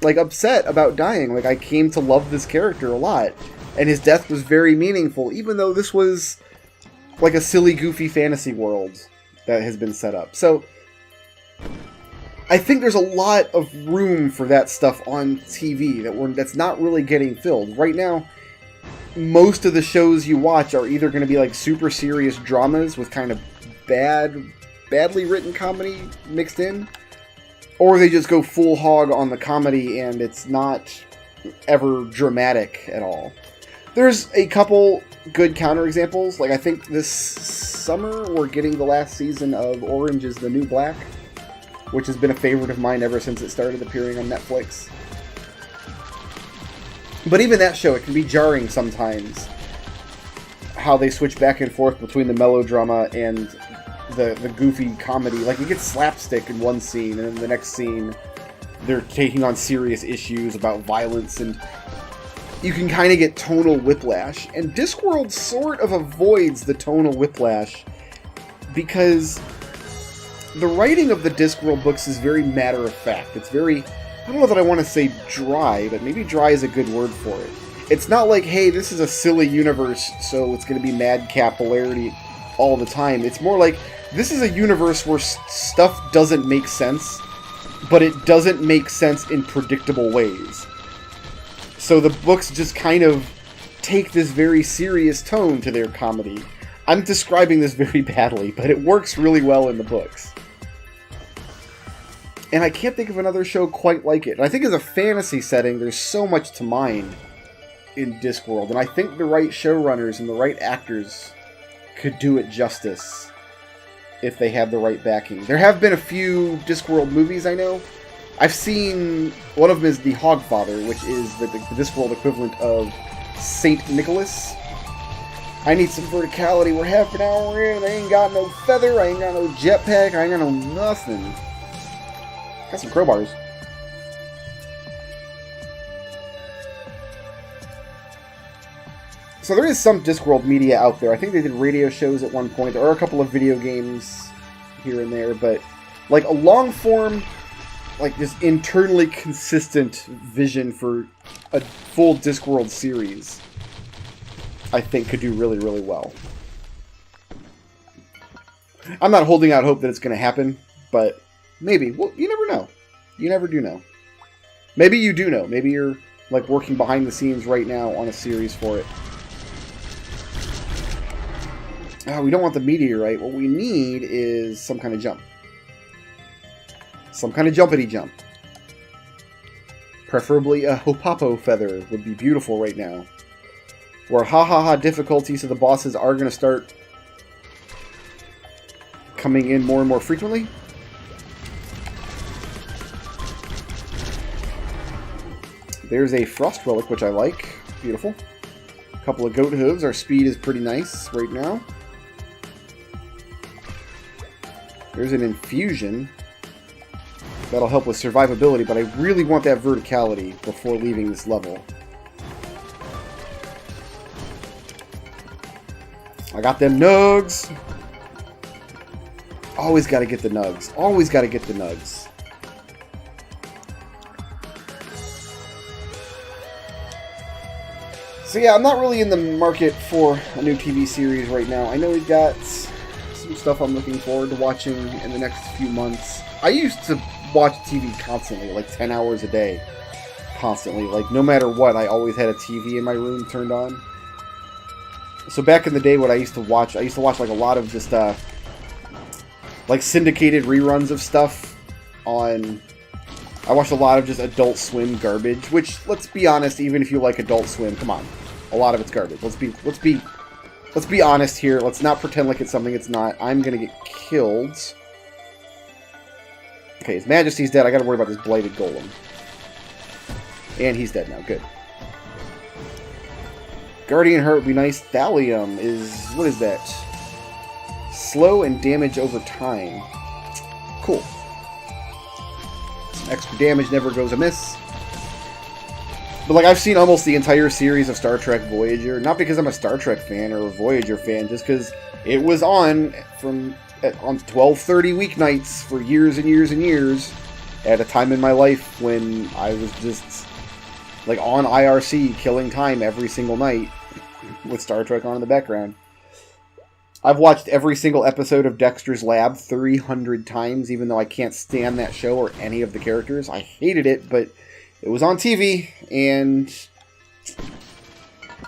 like upset about dying. Like, I came to love this character a lot, and his death was very meaningful, even though this was like a silly, goofy fantasy world that has been set up. So I think there's a lot of room for that stuff on TV that's not really getting filled. Right now, most of the shows you watch are either going to be like super serious dramas with kind of badly written comedy mixed in, or they just go full hog on the comedy and it's not ever dramatic at all. There's a couple good counterexamples. Like, I think this summer we're getting the last season of Orange is the New Black, which has been a favorite of mine ever since it started appearing on Netflix. But even that show, it can be jarring sometimes how they switch back and forth between the melodrama and the goofy comedy. Like, it gets slapstick in one scene, and in the next scene they're taking on serious issues about violence, and you can kind of get tonal whiplash. And Discworld sort of avoids the tonal whiplash because the writing of the Discworld books is very matter-of-fact. It's very, I don't know that I want to say dry, but maybe dry is a good word for it. It's not like, hey, this is a silly universe, so it's going to be madcap hilarity all the time. It's more like, this is a universe where stuff doesn't make sense, but it doesn't make sense in predictable ways. So the books just kind of take this very serious tone to their comedy. I'm describing this very badly, but it works really well in the books. And I can't think of another show quite like it. And I think as a fantasy setting, there's so much to mine in Discworld. And I think the right showrunners and the right actors could do it justice if they had the right backing. There have been a few Discworld movies, I know. I've seen, one of them is The Hogfather, which is the Discworld equivalent of St. Nicholas. I need some verticality. We're half an hour in. I ain't got no feather. I ain't got no jetpack. I ain't got no nothing. Got some crowbars. So there is some Discworld media out there. I think they did radio shows at one point. There are a couple of video games here and there, but like a long form, like this internally consistent vision for a full Discworld series, I think could do really, really well. I'm not holding out hope that it's going to happen, but maybe. Well, you never know. You never do know. Maybe you do know. Maybe you're like working behind the scenes right now on a series for it. Oh, we don't want the meteorite. What we need is some kind of jump. Some kind of jumpity jump. Preferably a Hopapo feather would be beautiful right now. Or ha difficulty, so the bosses are going to start coming in more and more frequently. There's a frost relic, which I like. Beautiful. A couple of goat hooves. Our speed is pretty nice right now. There's an infusion. That'll help with survivability, but I really want that verticality before leaving this level. I got them nugs! Always gotta get the nugs. Always gotta get the nugs. So yeah, I'm not really in the market for a new TV series right now. I know we've got some stuff I'm looking forward to watching in the next few months. I used to watch TV constantly, like 10 hours a day. Constantly. Like, no matter what, I always had a TV in my room turned on. So back in the day, what I used to watch like a lot of just, like syndicated reruns of stuff on... I watched a lot of just Adult Swim garbage, which, let's be honest, even if you like Adult Swim, come on. A lot of it's garbage. Let's be honest here. Let's not pretend like it's something it's not. I'm gonna get killed. Okay, His Majesty's dead. I gotta worry about this blighted golem. And he's dead now. Good. Guardian Heart would be nice. Thallium is... what is that? Slow and damage over time. Cool. Extra damage never goes amiss. But like, I've seen almost the entire series of Star Trek Voyager. Not because I'm a Star Trek fan or a Voyager fan, just because it was on on 12:30 weeknights for years and years and years. At a time in my life when I was just like on IRC killing time every single night with Star Trek on in the background. I've watched every single episode of Dexter's Lab 300 times, even though I can't stand that show or any of the characters. I hated it, but it was on TV, and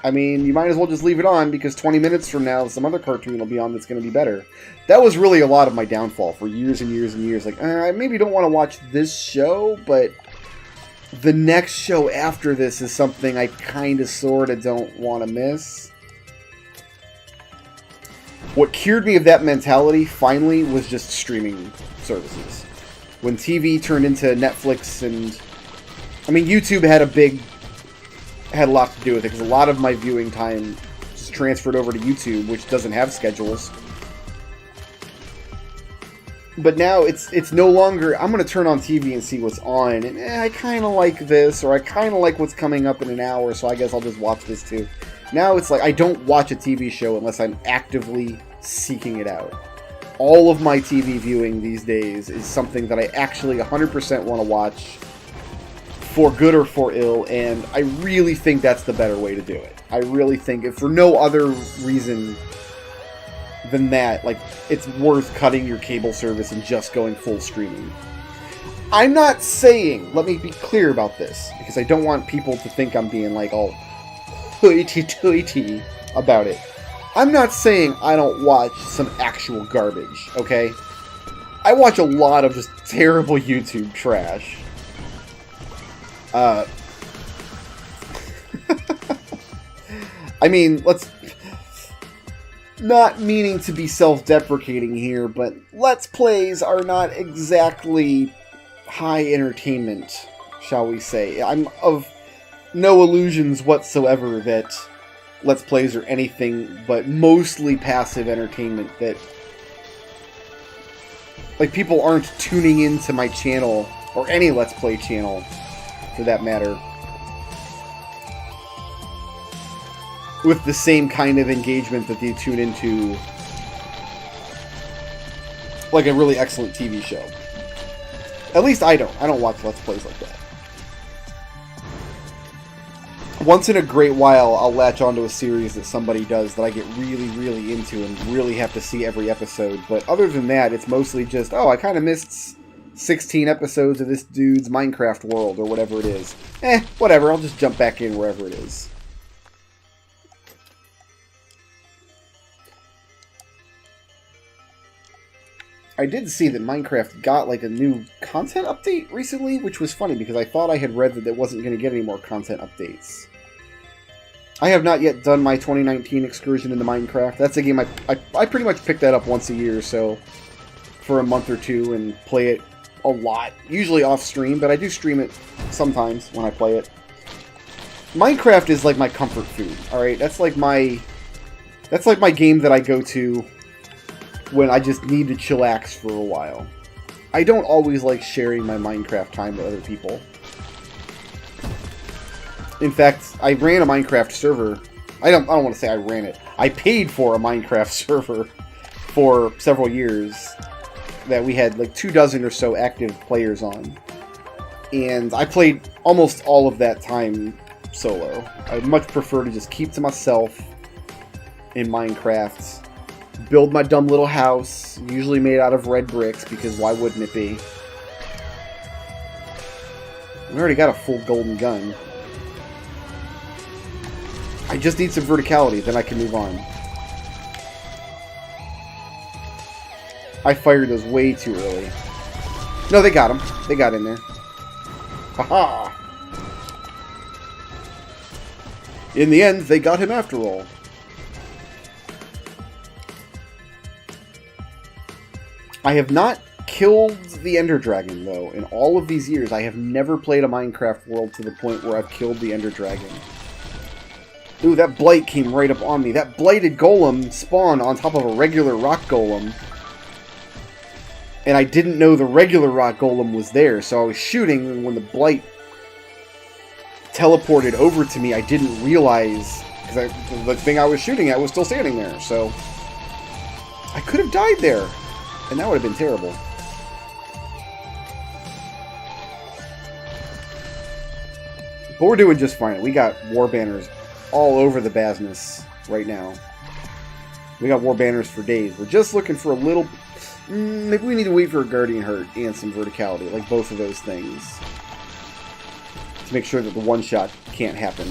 I mean, you might as well just leave it on, because 20 minutes from now, some other cartoon will be on that's going to be better. That was really a lot of my downfall for years and years and years. Like, I maybe don't want to watch this show, but the next show after this is something I kind of sort of don't want to miss. What cured me of that mentality, finally, was just streaming services. When TV turned into Netflix and... I mean, YouTube had a lot to do with it, because a lot of my viewing time just transferred over to YouTube, which doesn't have schedules. But now it's no longer, I'm going to turn on TV and see what's on, and I kind of like this, or I kind of like what's coming up in an hour, so I guess I'll just watch this too. Now it's like, I don't watch a TV show unless I'm actively seeking it out. all of my TV viewing these days is something that I actually 100% want to watch, for good or for ill, and I really think that's the better way to do it. I really think, if for no other reason than that, like, it's worth cutting your cable service and just going full streaming. I'm not saying, let me be clear about this, because I don't want people to think I'm being, like, all hoity-toity about it. I'm not saying I don't watch some actual garbage, okay? I watch a lot of just terrible YouTube trash. I mean, not meaning to be self-deprecating here, but Let's Plays are not exactly high entertainment, shall we say. I'm of no illusions whatsoever that Let's Plays are anything but mostly passive entertainment, that, like, people aren't tuning into my channel, or any Let's Play channel, for that matter, with the same kind of engagement that they tune into, like, a really excellent TV show. At least I don't. I don't watch Let's Plays like that. Once in a great while, I'll latch onto a series that somebody does that I get really, really into and really have to see every episode. But other than that, it's mostly just, oh, I kind of missed 16 episodes of this dude's Minecraft world, or whatever it is. Whatever, I'll just jump back in wherever it is. I did see that Minecraft got, like, a new content update recently, which was funny, because I thought I had read that it wasn't going to get any more content updates. I have not yet done my 2019 excursion into Minecraft. That's a game I pretty much pick that up once a year or so for a month or two and play it a lot. Usually off stream, but I do stream it sometimes when I play it. Minecraft is like my comfort food, alright? That's like my game that I go to when I just need to chillax for a while. I don't always like sharing my Minecraft time with other people. In fact, I ran a Minecraft server. I don't want to say I ran it. I paid for a Minecraft server for several years that we had like 24 or so active players on. And I played almost all of that time solo. I'd much prefer to just keep to myself in Minecraft. Build my dumb little house, usually made out of red bricks, because why wouldn't it be? We already got a full golden gun. I just need some verticality, then I can move on. I fired those way too early. No, they got him. They got in there. Haha! In the end, they got him after all. I have not killed the Ender Dragon, though. In all of these years, I have never played a Minecraft world to the point where I've killed the Ender Dragon. Ooh, that blight came right up on me. That blighted golem spawned on top of a regular rock golem. And I didn't know the regular rock golem was there, so I was shooting, and when the blight teleported over to me, I didn't realize, because the thing I was shooting at was still standing there, so I could have died there, and that would have been terrible. But we're doing just fine. We got war banners all over the business right now. We got war banners for days. We're just looking for a little... maybe we need to wait for a Guardian Hurt and some verticality, like both of those things, to make sure that the one-shot can't happen.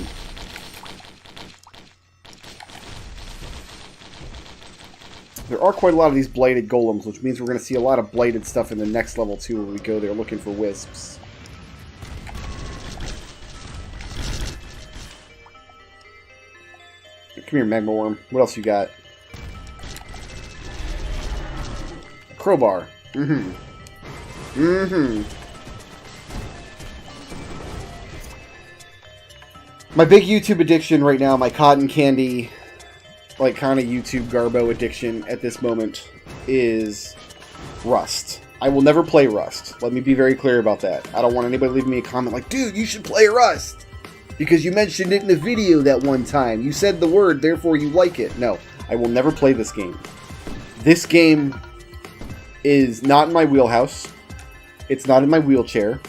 There are quite a lot of these blighted golems, which means we're going to see a lot of blighted stuff in the next level, too, when we go there looking for wisps. Come here, Magma Worm. What else you got? Crowbar. My big YouTube addiction right now, my cotton candy, like, kind of YouTube garbo addiction at this moment, is Rust. I will never play Rust. Let me be very clear about that. I don't want anybody leaving me a comment like, dude, you should play Rust! Because you mentioned it in a video that one time. You said the word, therefore you like it. No, I will never play this game. This game is not in my wheelhouse. It's not in my wheelchair.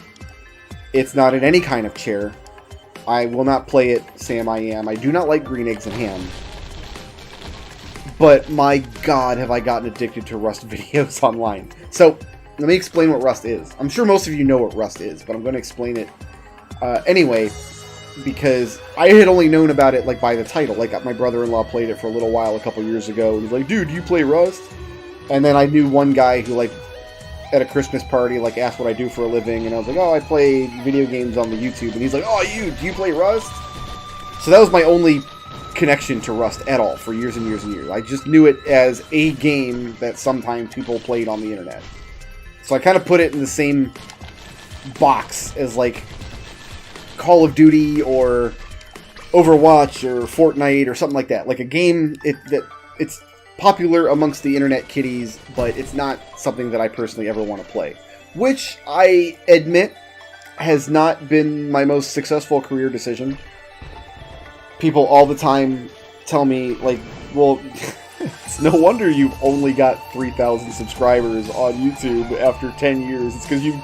It's not in any kind of chair. I will not play it, Sam I am. I do not like green eggs and ham. But my god, have I gotten addicted to Rust videos online. So, let me explain what Rust is. I'm sure most of you know what Rust is, but I'm going to explain it anyway, because I had only known about it like by the title. Like, my brother-in-law played it for a little while a couple years ago, and he's like, dude, do you play Rust? And then I knew one guy who, like, at a Christmas party, like, asked what I do for a living, and I was like, oh, I play video games on the YouTube, and he's like, oh, do you play Rust? So that was my only connection to Rust at all for years and years and years. I just knew it as a game that sometimes people played on the internet. So I kind of put it in the same box as, like, Call of Duty or Overwatch or Fortnite or something like that. Like a game it's popular amongst the internet kiddies, but it's not something that I personally ever want to play. Which, I admit, has not been my most successful career decision. People all the time tell me, like, well, it's no wonder you've only got 3,000 subscribers on YouTube after 10 years. It's because you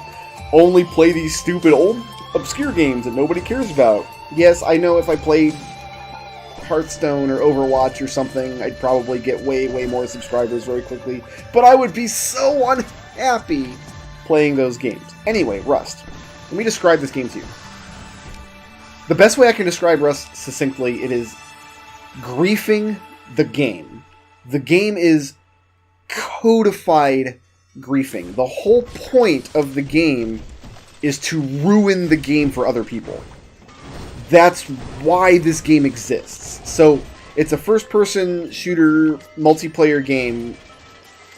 only play these stupid old obscure games that nobody cares about. Yes, I know if I played Hearthstone or Overwatch or something, I'd probably get way, way more subscribers very quickly. But I would be so unhappy playing those games. Anyway, Rust. Let me describe this game to you. The best way I can describe Rust succinctly, it is griefing the game. The game is codified griefing. The whole point of the game is to ruin the game for other people. That's why this game exists. So, it's a first-person shooter multiplayer game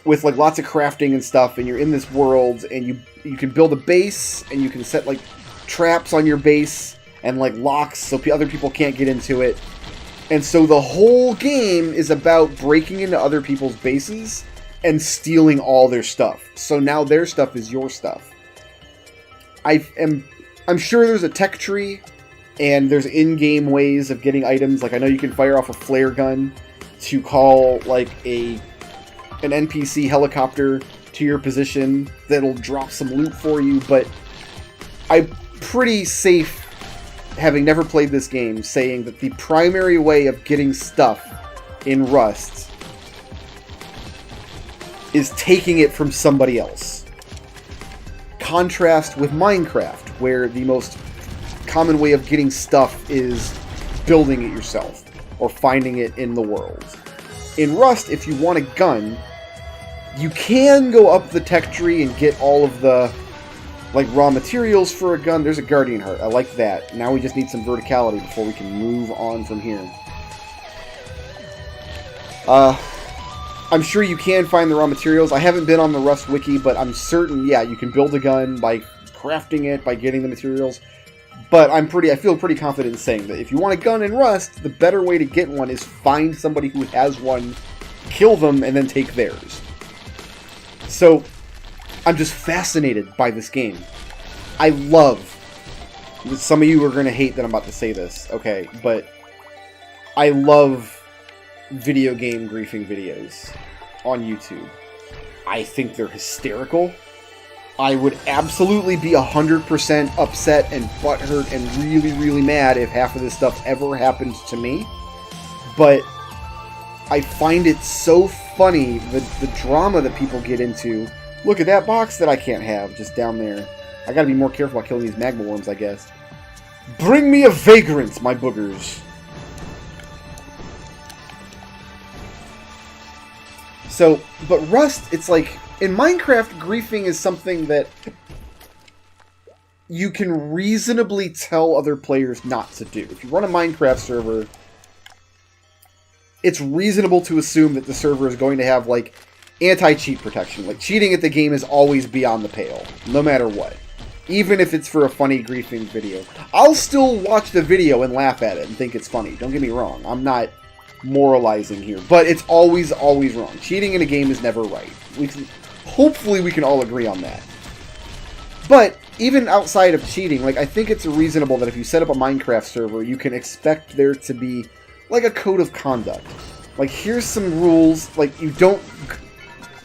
with, like, lots of crafting and stuff, and you're in this world, and you can build a base, and you can set, like, traps on your base, and, like, locks so other people can't get into it. And so the whole game is about breaking into other people's bases and stealing all their stuff. So now their stuff is your stuff. I'm sure there's a tech tree, and there's in-game ways of getting items. Like, I know you can fire off a flare gun to call, like, an NPC helicopter to your position that'll drop some loot for you, but I'm pretty safe, having never played this game, saying that the primary way of getting stuff in Rust is taking it from somebody else. Contrast with Minecraft, where the most common way of getting stuff is building it yourself, or finding it in the world. In Rust, if you want a gun, you can go up the tech tree and get all of the, like, raw materials for a gun. There's a Guardian Heart. I like that. Now we just need some verticality before we can move on from here. I'm sure you can find the raw materials. I haven't been on the Rust wiki, but I'm certain, yeah, you can build a gun by crafting it, by getting the materials. But I feel pretty confident in saying that if you want a gun in Rust, the better way to get one is find somebody who has one, kill them, and then take theirs. So, I'm just fascinated by this game. I love... Some of you are going to hate that I'm about to say this, okay, but I love video game griefing videos on YouTube. I think they're hysterical. I would absolutely be 100% upset and butthurt and really, really mad if half of this stuff ever happened to me. But I find it so funny, the drama that people get into. Look at that box that I can't have just down there. I gotta be more careful about killing these magma worms, I guess. Bring me a vagrant, my boogers. So, but Rust, it's like, in Minecraft, griefing is something that you can reasonably tell other players not to do. If you run a Minecraft server, it's reasonable to assume that the server is going to have, like, anti-cheat protection. Like, cheating at the game is always beyond the pale, no matter what. Even if it's for a funny griefing video. I'll still watch the video and laugh at it and think it's funny. Don't get me wrong. I'm not moralizing here. But it's always, always wrong. Cheating in a game is never right. Hopefully we can all agree on that. But even outside of cheating, like, I think it's reasonable that if you set up a Minecraft server, you can expect there to be, like, a code of conduct. Like, here's some rules. Like, you don't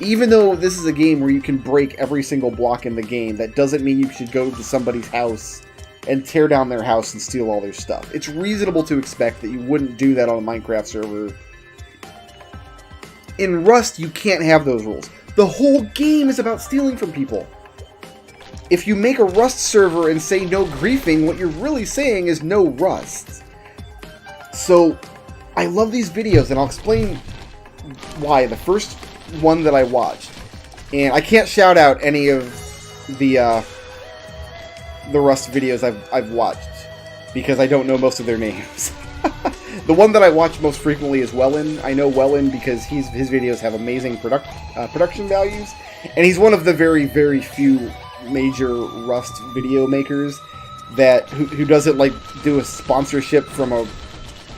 Even though this is a game where you can break every single block in the game, that doesn't mean you should go to somebody's house and tear down their house and steal all their stuff. It's reasonable to expect that you wouldn't do that on a Minecraft server. In Rust, you can't have those rules. The whole game is about stealing from people. If you make a Rust server and say no griefing, what you're really saying is no Rust. So, I love these videos, and I'll explain why. The first one that I watched, and I can't shout out any of the Rust videos I've watched, because I don't know most of their names. The one that I watch most frequently is Wellin. I know Wellin because his videos have amazing production values, and he's one of the very, very few major Rust video makers that who doesn't like do a sponsorship from a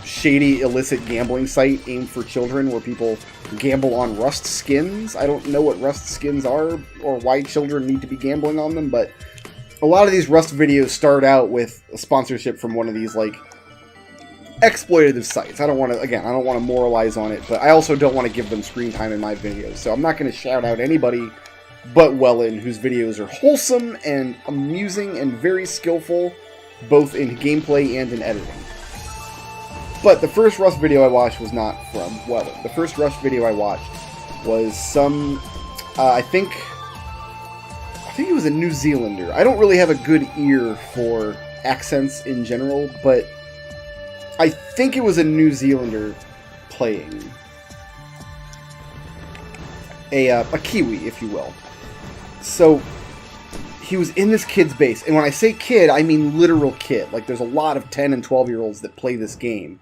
shady illicit gambling site aimed for children where people gamble on Rust skins. I don't know what Rust skins are or why children need to be gambling on them, but a lot of these Rust videos start out with a sponsorship from one of these like exploitative sites. I don't want to moralize on it, but I also don't want to give them screen time in my videos, so I'm not going to shout out anybody but Wellin, whose videos are wholesome and amusing and very skillful, both in gameplay and in editing. But the first Rust video I watched was not from Wellin. The first Rust video I watched was some, I think he was a New Zealander. I don't really have a good ear for accents in general, but I think it was a New Zealander playing a Kiwi, if you will. So, he was in this kid's base, and when I say kid, I mean literal kid. Like, there's a lot of 10 and 12-year-olds that play this game.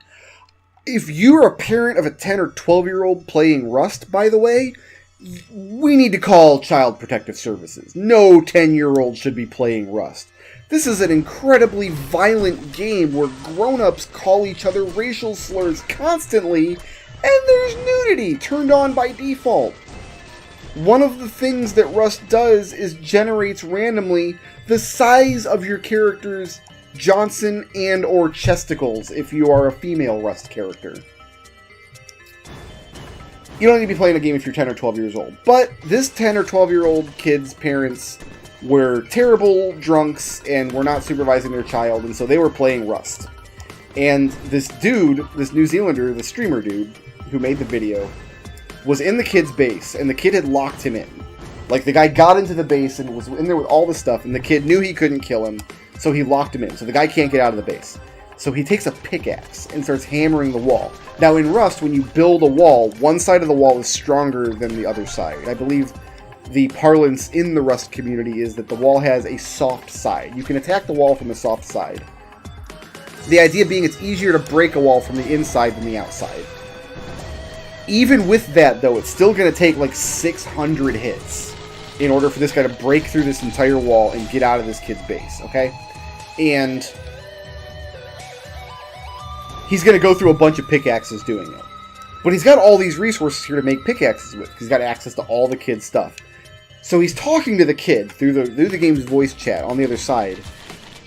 If you're a parent of a 10 or 12-year-old playing Rust, by the way, we need to call Child Protective Services. No 10-year-old should be playing Rust. This is an incredibly violent game where grown-ups call each other racial slurs constantly, and there's nudity turned on by default. One of the things that Rust does is generates randomly the size of your character's Johnson and or chesticles if you are a female Rust character. You don't need to be playing a game if you're 10 or 12 years old. But this 10 or 12-year-old kid's parents were terrible drunks and were not supervising their child, and so they were playing Rust. And this dude, this New Zealander, the streamer dude who made the video, was in the kid's base, and the kid had locked him in. Like, the guy got into the base and was in there with all the stuff, and the kid knew he couldn't kill him, so he locked him in. So the guy can't get out of the base. So he takes a pickaxe and starts hammering the wall. Now, in Rust, when you build a wall, one side of the wall is stronger than the other side. I believe the parlance in the Rust community is that the wall has a soft side. You can attack the wall from the soft side. The idea being it's easier to break a wall from the inside than the outside. Even with that, though, it's still going to take like 600 hits in order for this guy to break through this entire wall and get out of this kid's base, okay? And he's going to go through a bunch of pickaxes doing it. But he's got all these resources here to make pickaxes with, because he's got access to all the kid's stuff. So he's talking to the kid through the game's voice chat on the other side,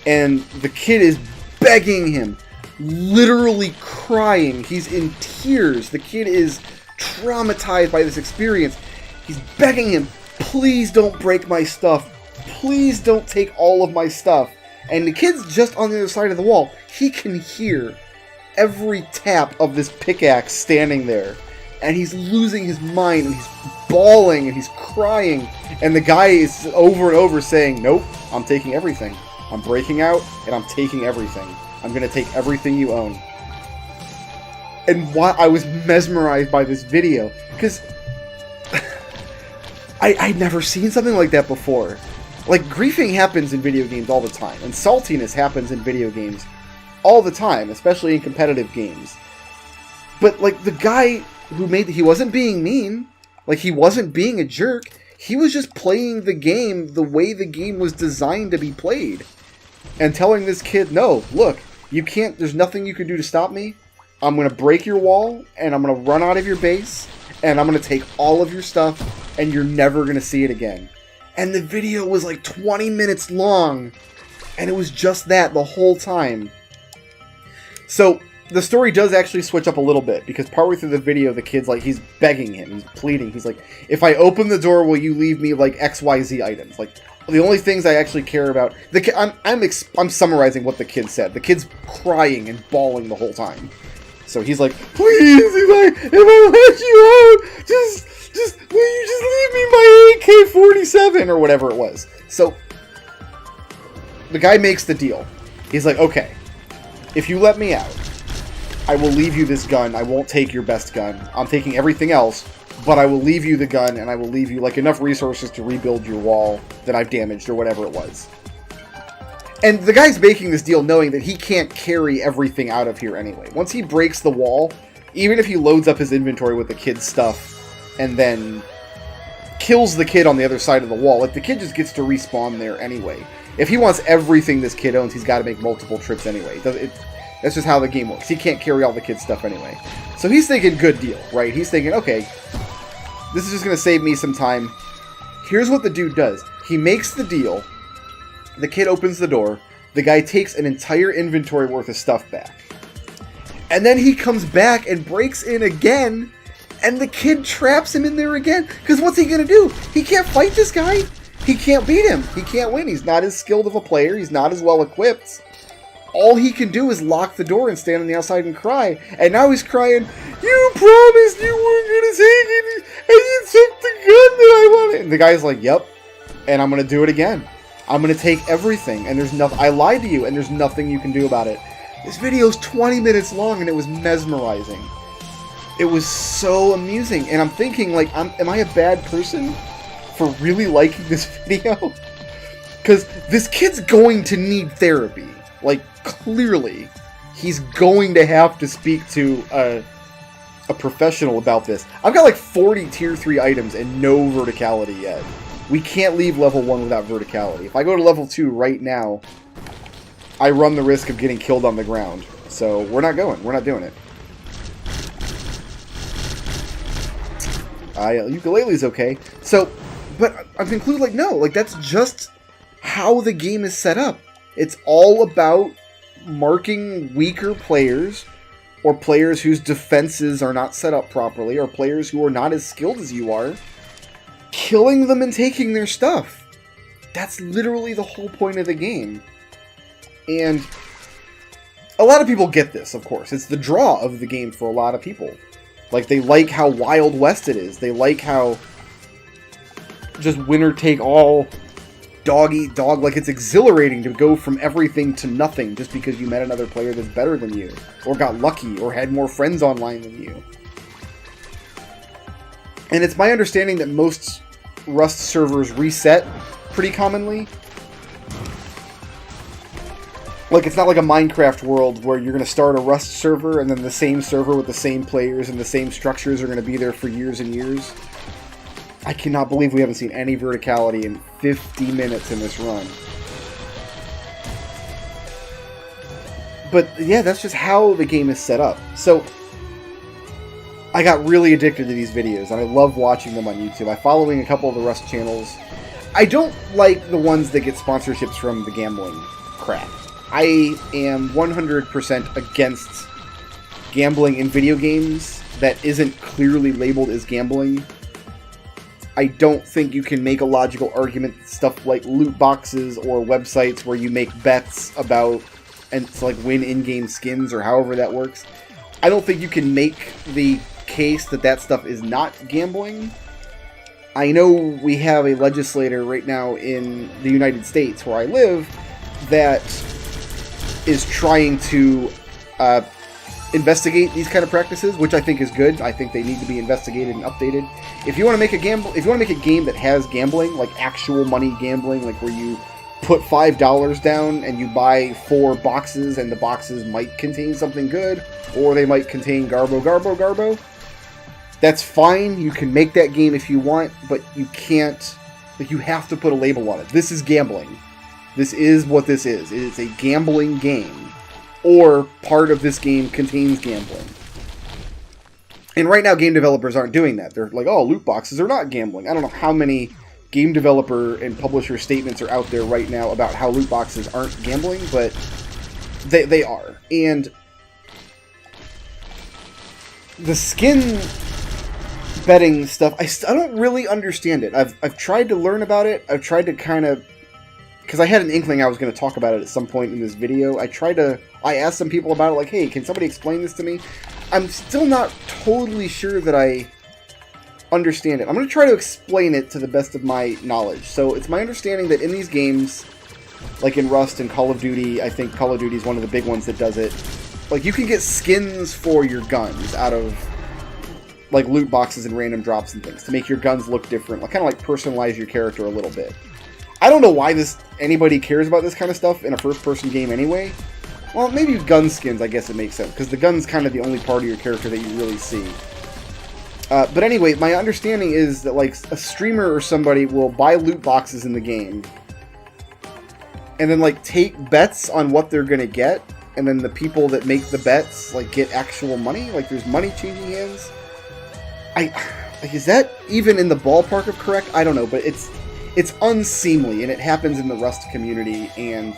and the kid is begging him, literally crying. He's in tears. The kid is traumatized by this experience. He's begging him, please don't break my stuff. Please don't take all of my stuff. And the kid's just on the other side of the wall. He can hear every tap of this pickaxe standing there. And he's losing his mind, and he's bawling, and he's crying. And the guy is over and over saying, nope, I'm taking everything. I'm breaking out, and I'm taking everything. I'm going to take everything you own. And why I was mesmerized by this video, because I'd never seen something like that before. Like, griefing happens in video games all the time, and saltiness happens in video games all the time, especially in competitive games. But, like, the guy who he wasn't being mean. Like, he wasn't being a jerk. He was just playing the game the way the game was designed to be played. And telling this kid, no, look, you can't, there's nothing you can do to stop me. I'm going to break your wall, and I'm going to run out of your base, and I'm going to take all of your stuff, and you're never going to see it again. And the video was like 20 minutes long, and it was just that the whole time. So, the story does actually switch up a little bit, because partway through the video, the kid's like, he's begging him, he's pleading, he's like, if I open the door, will you leave me like XYZ items? Like, the only things I actually care about, I'm summarizing what the kid said. The kid's crying and bawling the whole time. So he's like, please, he's like, if I let you out, will you just leave me my AK-47 or whatever it was. So the guy makes the deal. He's like, okay, if you let me out, I will leave you this gun. I won't take your best gun. I'm taking everything else, but I will leave you the gun, and I will leave you like enough resources to rebuild your wall that I've damaged or whatever it was. And the guy's making this deal knowing that he can't carry everything out of here anyway. Once he breaks the wall, even if he loads up his inventory with the kid's stuff and then kills the kid on the other side of the wall, like, the kid just gets to respawn there anyway. If he wants everything this kid owns, he's got to make multiple trips anyway. That's just how the game works. He can't carry all the kid's stuff anyway. So he's thinking, good deal, right? He's thinking, okay, this is just going to save me some time. Here's what the dude does. He makes the deal. The kid opens the door. The guy takes an entire inventory worth of stuff back. And then he comes back and breaks in again, and the kid traps him in there again. Because what's he going to do? He can't fight this guy. He can't beat him. He can't win. He's not as skilled of a player. He's not as well equipped. All he can do is lock the door and stand on the outside and cry. And now he's crying, you promised you weren't going to take it, and you took the gun that I wanted. And the guy's like, yep, and I'm going to do it again. I'm going to take everything, and there's nothing. I lied to you, and there's nothing you can do about it. This video's 20 minutes long, and it was mesmerizing. It was so amusing, and I'm thinking, like, am I a bad person for really liking this video? Because this kid's going to need therapy. Like, clearly, he's going to have to speak to a professional about this. I've got like 40 tier 3 items and no verticality yet. We can't leave level 1 without verticality. If I go to level 2 right now, I run the risk of getting killed on the ground. So we're not going. We're not doing it. Ukulele's okay. So, but I conclude, like, no, like, that's just how the game is set up. It's all about marking weaker players, or players whose defenses are not set up properly, or players who are not as skilled as you are, killing them and taking their stuff. That's literally the whole point of the game. And a lot of people get this, of course. It's the draw of the game for a lot of people. Like, they like how Wild West it is. They like how just winner take all, dog eat dog. Like, it's exhilarating to go from everything to nothing just because you met another player that's better than you, or got lucky, or had more friends online than you. And it's my understanding that most Rust servers reset pretty commonly. Like, it's not like a Minecraft world where you're going to start a Rust server and then the same server with the same players and the same structures are going to be there for years and years. I cannot believe we haven't seen any verticality in 50 minutes in this run. But yeah, that's just how the game is set up. So I got really addicted to these videos, and I love watching them on YouTube. I'm following a couple of the Rust channels. I don't like the ones that get sponsorships from the gambling crap. I am 100% against gambling in video games that isn't clearly labeled as gambling. I don't think you can make a logical argument stuff like loot boxes or websites where you make bets about and to like win in-game skins or however that works. I don't think you can make the case that that stuff is not gambling. I know we have a legislator right now in the United States where I live that is trying to investigate these kind of practices, which I think is good. I think they need to be investigated and updated. If you want to make a game that has gambling, like actual money gambling, like where you put $5 down and you buy 4 boxes and the boxes might contain something good, or they might contain garbo, that's fine. You can make that game if you want, but you can't, like, you have to put a label on it. This is gambling. This is what this is. It is a gambling game, or part of this game contains gambling. And right now, game developers aren't doing that. They're like, oh, loot boxes are not gambling. I don't know how many game developer and publisher statements are out there right now about how loot boxes aren't gambling, but they are. And the skin betting stuff, I don't really understand it. I've tried to learn about it. I've tried to kind of, because I had an inkling I was going to talk about it at some point in this video. I asked some people about it, like, hey, can somebody explain this to me? I'm still not totally sure that I understand it. I'm going to try to explain it to the best of my knowledge. So it's my understanding that in these games, like in Rust and Call of Duty, I think Call of Duty is one of the big ones that does it. Like, you can get skins for your guns out of, like, loot boxes and random drops and things to make your guns look different. Like, kind of like personalize your character a little bit. I don't know why anybody cares about this kind of stuff in a first-person game anyway. Well, maybe gun skins, I guess it makes sense, because the gun's kind of the only part of your character that you really see. But anyway, my understanding is that, like, a streamer or somebody will buy loot boxes in the game, and then, like, take bets on what they're gonna get, and then the people that make the bets, like, get actual money? Like, there's money changing hands? Like, is that even in the ballpark of correct? I don't know, but it's unseemly, and it happens in the Rust community, and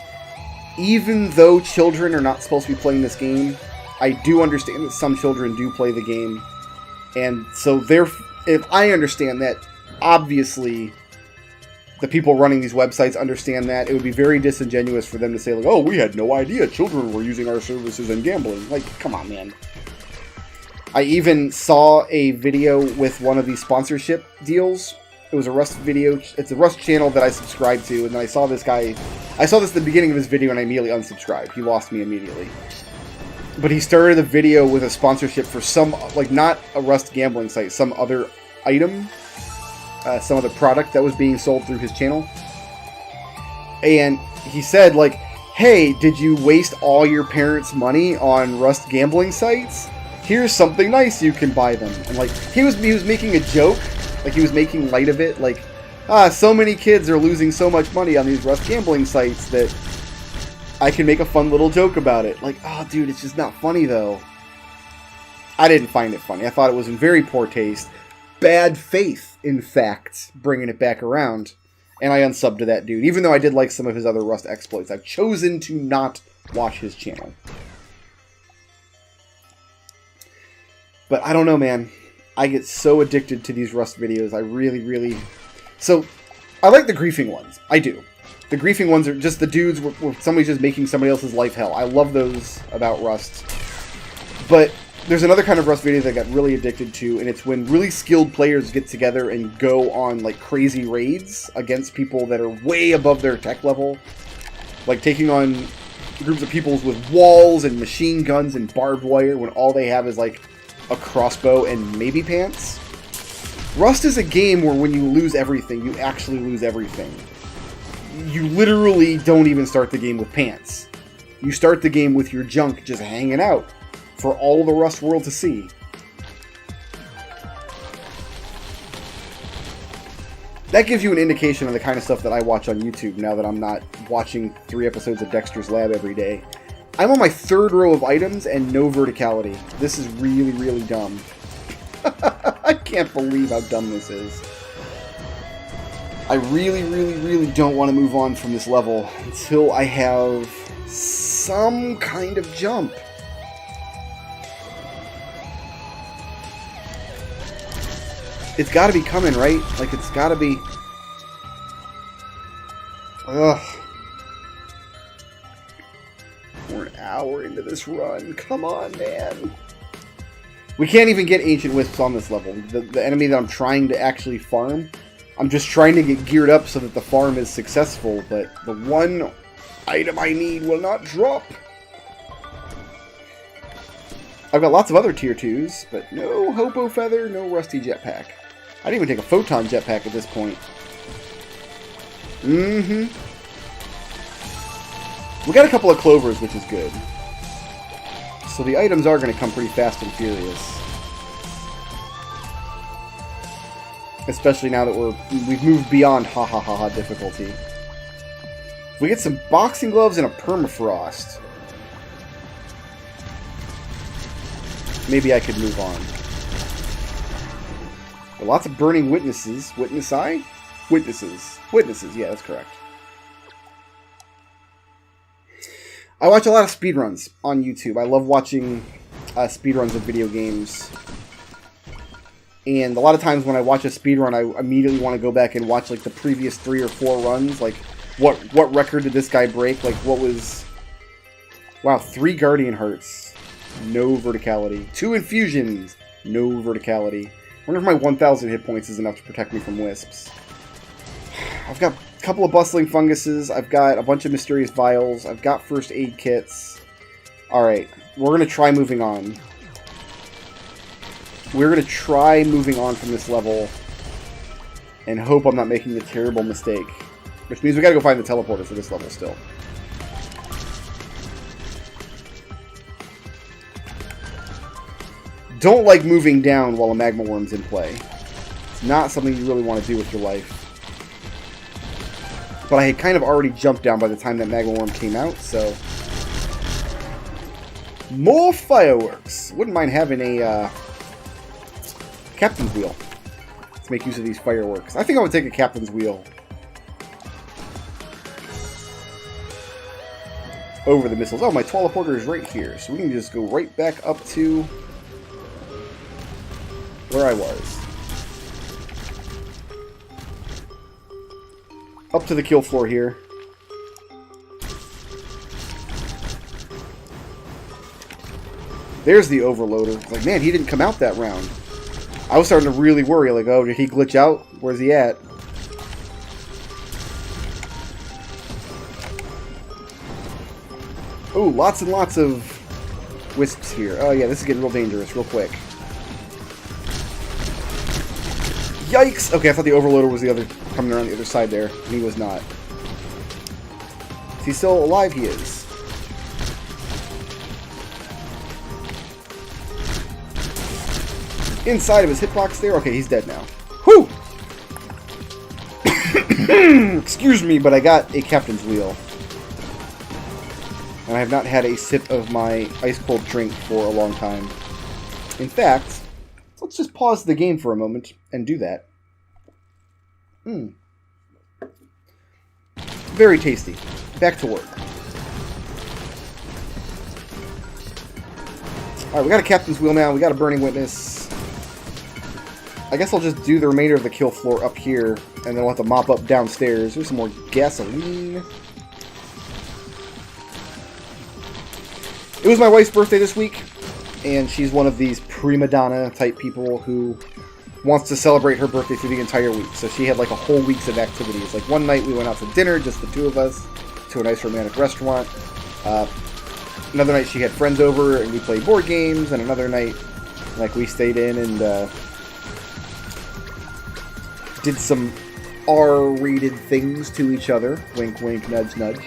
even though children are not supposed to be playing this game, I do understand that some children do play the game, and so if I understand that, obviously the people running these websites understand that. It would be very disingenuous for them to say, like, oh, we had no idea children were using our services and gambling. Like, come on, man. I even saw a video with one of these sponsorship deals. It was a Rust video. It's a Rust channel that I subscribe to, and then I saw this guy. I saw this at the beginning of his video, and I immediately unsubscribed. He lost me immediately. But he started the video with a sponsorship for some, like, not a Rust gambling site, some other item, some other product that was being sold through his channel. And he said, like, hey, did you waste all your parents' money on Rust gambling sites? Here's something nice you can buy them. And, like, he was making a joke. Like, he was making light of it. Like, so many kids are losing so much money on these Rust gambling sites that I can make a fun little joke about it. Like, oh, dude, it's just not funny, though. I didn't find it funny. I thought it was in very poor taste. Bad faith, in fact, bringing it back around. And I unsubbed to that dude. Even though I did like some of his other Rust exploits, I've chosen to not watch his channel. But I don't know, man. I get so addicted to these Rust videos. I really... So, I like the griefing ones. I do. The griefing ones are just the dudes where somebody's just making somebody else's life hell. I love those about Rust. But there's another kind of Rust video that I got really addicted to, and it's when really skilled players get together and go on, like, crazy raids against people that are way above their tech level. Like, taking on groups of people with walls and machine guns and barbed wire when all they have is, like, a crossbow and maybe pants. Rust is a game where when you lose everything, you actually lose everything. You literally don't even start the game with pants. You start the game with your junk just hanging out for all the Rust world to see. That gives you an indication of the kind of stuff that I watch on YouTube now that I'm not watching 3 episodes of Dexter's Lab every day. I'm on my 3rd row of items and no verticality. This is really dumb. I can't believe how dumb this is. I really don't want to move on from this level until I have some kind of jump. It's got to be coming, right? Like, it's got to be... Ugh. We're an hour into this run. Come on, man. We can't even get Ancient Wisps on this level. The enemy that I'm trying to actually farm, I'm just trying to get geared up so that the farm is successful, but the one item I need will not drop. I've got lots of other tier 2s, but no Hopo Feather, no Rusty Jetpack. I didn't even take a Photon Jetpack at this point. We got a couple of Clovers, which is good. So the items are going to come pretty fast and furious. Especially now that we've moved beyond ha difficulty. If we get some boxing gloves and a permafrost, maybe I could move on. But lots of burning witnesses. Witness eye? Witnesses. Witnesses, yeah, that's correct. I watch a lot of speedruns on YouTube. I love watching speedruns of video games. And a lot of times when I watch a speedrun, I immediately want to go back and watch like the previous 3 or 4 runs. Like, what record did this guy break? Like, what was... Wow, 3 Guardian Hearts. No verticality. 2 Infusions. No verticality. I wonder if my 1,000 hit points is enough to protect me from wisps. I've got a couple of bustling funguses. I've got a bunch of mysterious vials. I've got first aid kits. Alright, we're going to try moving on. We're going to try moving on from this level and hope I'm not making a terrible mistake. Which means we got to go find the teleporter for this level still. Don't like moving down while a magma worm's in play. It's not something you really want to do with your life. But I had kind of already jumped down by the time that magma worm came out, so... More fireworks! Wouldn't mind having a captain's wheel to make use of these fireworks. I think I would take a captain's wheel over the missiles. Oh, my teleporter is right here, so we can just go right back up to where I was. Up to the kill floor here. There's the overloader. Like, man, he didn't come out that round. I was starting to really worry. Like, oh, did he glitch out? Where's he at? Oh, lots and lots of wisps here. Oh, yeah, this is getting real dangerous real quick. Yikes! Okay, I thought the overloader was the other, coming around the other side there, and he was not. Is he still alive? He is. Inside of his hitbox there. Okay, he's dead now. Whew! Excuse me, but I got a captain's wheel. And I have not had a sip of my ice-cold drink for a long time. In fact, let's just pause the game for a moment and do that. Very tasty. Back to work. Alright, we got a captain's wheel now. We got a burning witness. I guess I'll just do the remainder of the kill floor up here, and then I'll have to mop up downstairs. There's some more gasoline. It was my wife's birthday this week, and she's one of these prima donna type people who wants to celebrate her birthday through the entire week. So she had like a whole week's of activities. Like one night we went out to dinner, just the 2 of us, to a nice romantic restaurant. Another night she had friends over and we played board games, and another night like we stayed in and did some R-rated things to each other. Wink, wink, nudge, nudge.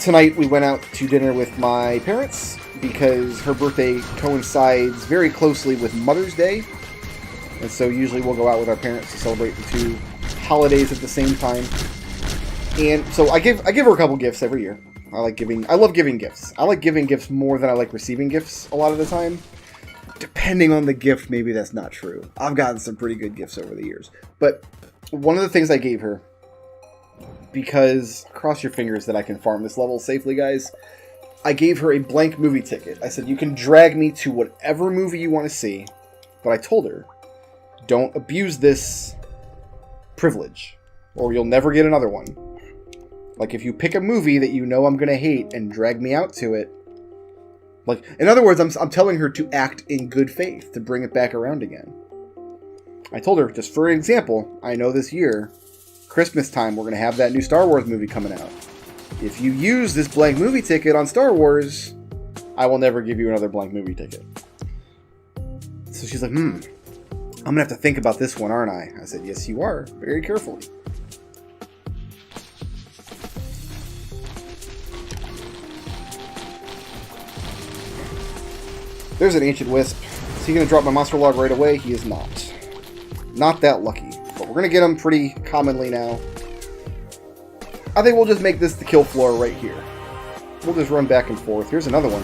Tonight we went out to dinner with my parents because her birthday coincides very closely with Mother's Day. And so usually we'll go out with our parents to celebrate the 2 holidays at the same time. And so I give her a couple gifts every year. I love giving gifts. I like giving gifts more than I like receiving gifts a lot of the time. Depending on the gift, maybe that's not true. I've gotten some pretty good gifts over the years. But one of the things I gave her, because cross your fingers that I can farm this level safely, guys, I gave her a blank movie ticket. I said, you can drag me to whatever movie you want to see. But I told her, don't abuse this privilege, or you'll never get another one. Like, if you pick a movie that you know I'm going to hate and drag me out to it, like, in other words, I'm telling her to act in good faith, to bring it back around again. I told her, just for example, I know this year, Christmas time, we're going to have that new Star Wars movie coming out. If you use this blank movie ticket on Star Wars, I will never give you another blank movie ticket. So she's like, I'm going to have to think about this one, aren't I? I said, yes, you are. Very carefully. There's an Ancient Wisp. Is he going to drop my monster log right away? He is not. Not that lucky. But we're going to get him pretty commonly now. I think we'll just make this the kill floor right here. We'll just run back and forth. Here's another one.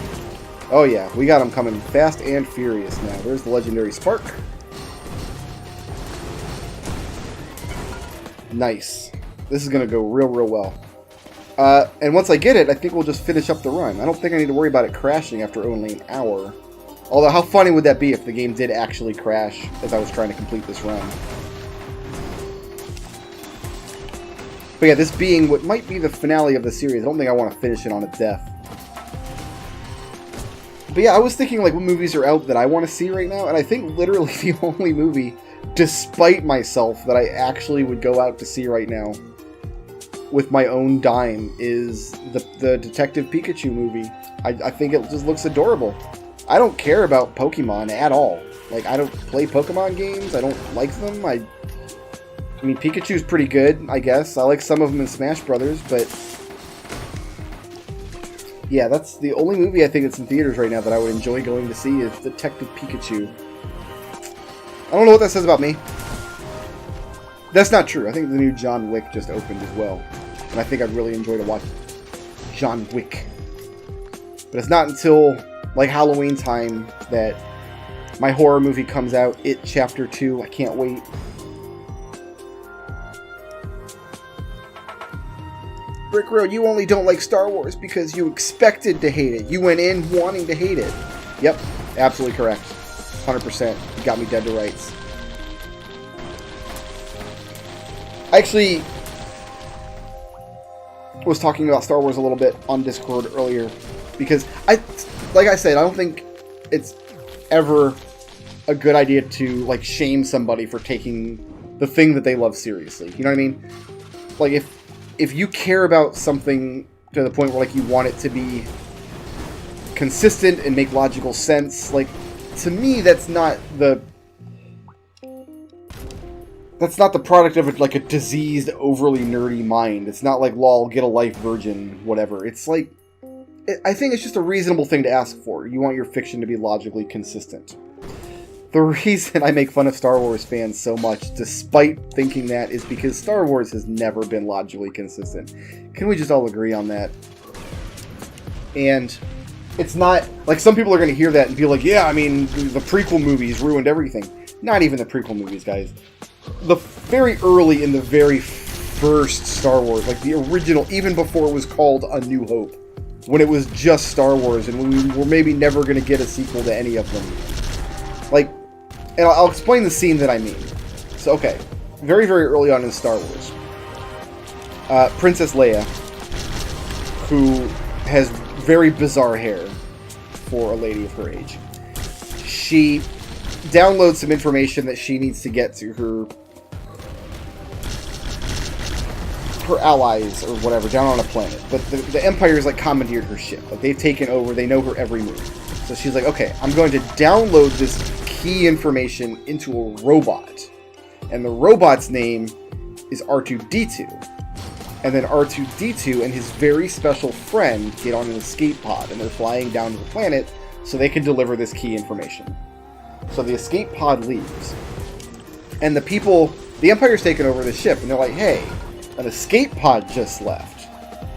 Oh yeah, we got him coming fast and furious now. There's the legendary Spark. Nice. This is going to go real, real well. And once I get it, I think we'll just finish up the run. I don't think I need to worry about it crashing after only an hour. Although, how funny would that be if the game did actually crash as I was trying to complete this run? But yeah, this being what might be the finale of the series, I don't think I want to finish it on a death. But yeah, I was thinking like what movies are out that I want to see right now, and I think literally the only movie, despite myself, that I actually would go out to see right now with my own dime is the Detective Pikachu movie. I think it just looks adorable. I don't care about Pokemon at all. Like, I don't play Pokemon games. I don't like them. I mean, Pikachu's pretty good, I guess. I like some of them in Smash Brothers, but yeah, that's the only movie I think that's in theaters right now that I would enjoy going to see is Detective Pikachu. I don't know what that says about me. That's not true. I think the new John Wick just opened as well. And I think I'd really enjoy to watch John Wick. But it's not until, like, Halloween time that my horror movie comes out, It Chapter 2. I can't wait. Brickroad, you only don't like Star Wars because you expected to hate it. You went in wanting to hate it. Yep, absolutely correct. 100%. You got me dead to rights. I actually was talking about Star Wars a little bit on Discord earlier because like I said, I don't think it's ever a good idea to like shame somebody for taking the thing that they love seriously. You know what I mean? Like if you care about something to the point where like you want it to be consistent and make logical sense, like to me that's not the product of like a diseased, overly nerdy mind. It's not like, lol, get a life, virgin, whatever. It's like, I think it's just a reasonable thing to ask for. You want your fiction to be logically consistent. The reason I make fun of Star Wars fans so much, despite thinking that, is because Star Wars has never been logically consistent. Can we just all agree on that? And it's not, like, some people are going to hear that and be like, yeah, I mean, the prequel movies ruined everything. Not even the prequel movies, guys. The very early in the very first Star Wars, like the original, even before it was called A New Hope, when it was just Star Wars and we were maybe never going to get a sequel to any of them. Like, and I'll explain the scene that I mean. So, okay, very, very early on in Star Wars, Princess Leia, who has very bizarre hair for a lady of her age, she downloads some information that she needs to get to her allies or whatever down on a planet. But the Empire's like commandeered her ship. Like they've taken over. They know her every move. So she's like, okay, I'm going to download this key information into a robot. And the robot's name is R2-D2. And then R2-D2 and his very special friend get on an escape pod. And they're flying down to the planet so they can deliver this key information. So the escape pod leaves. And the Empire's taken over the ship. And they're like, hey, an escape pod just left.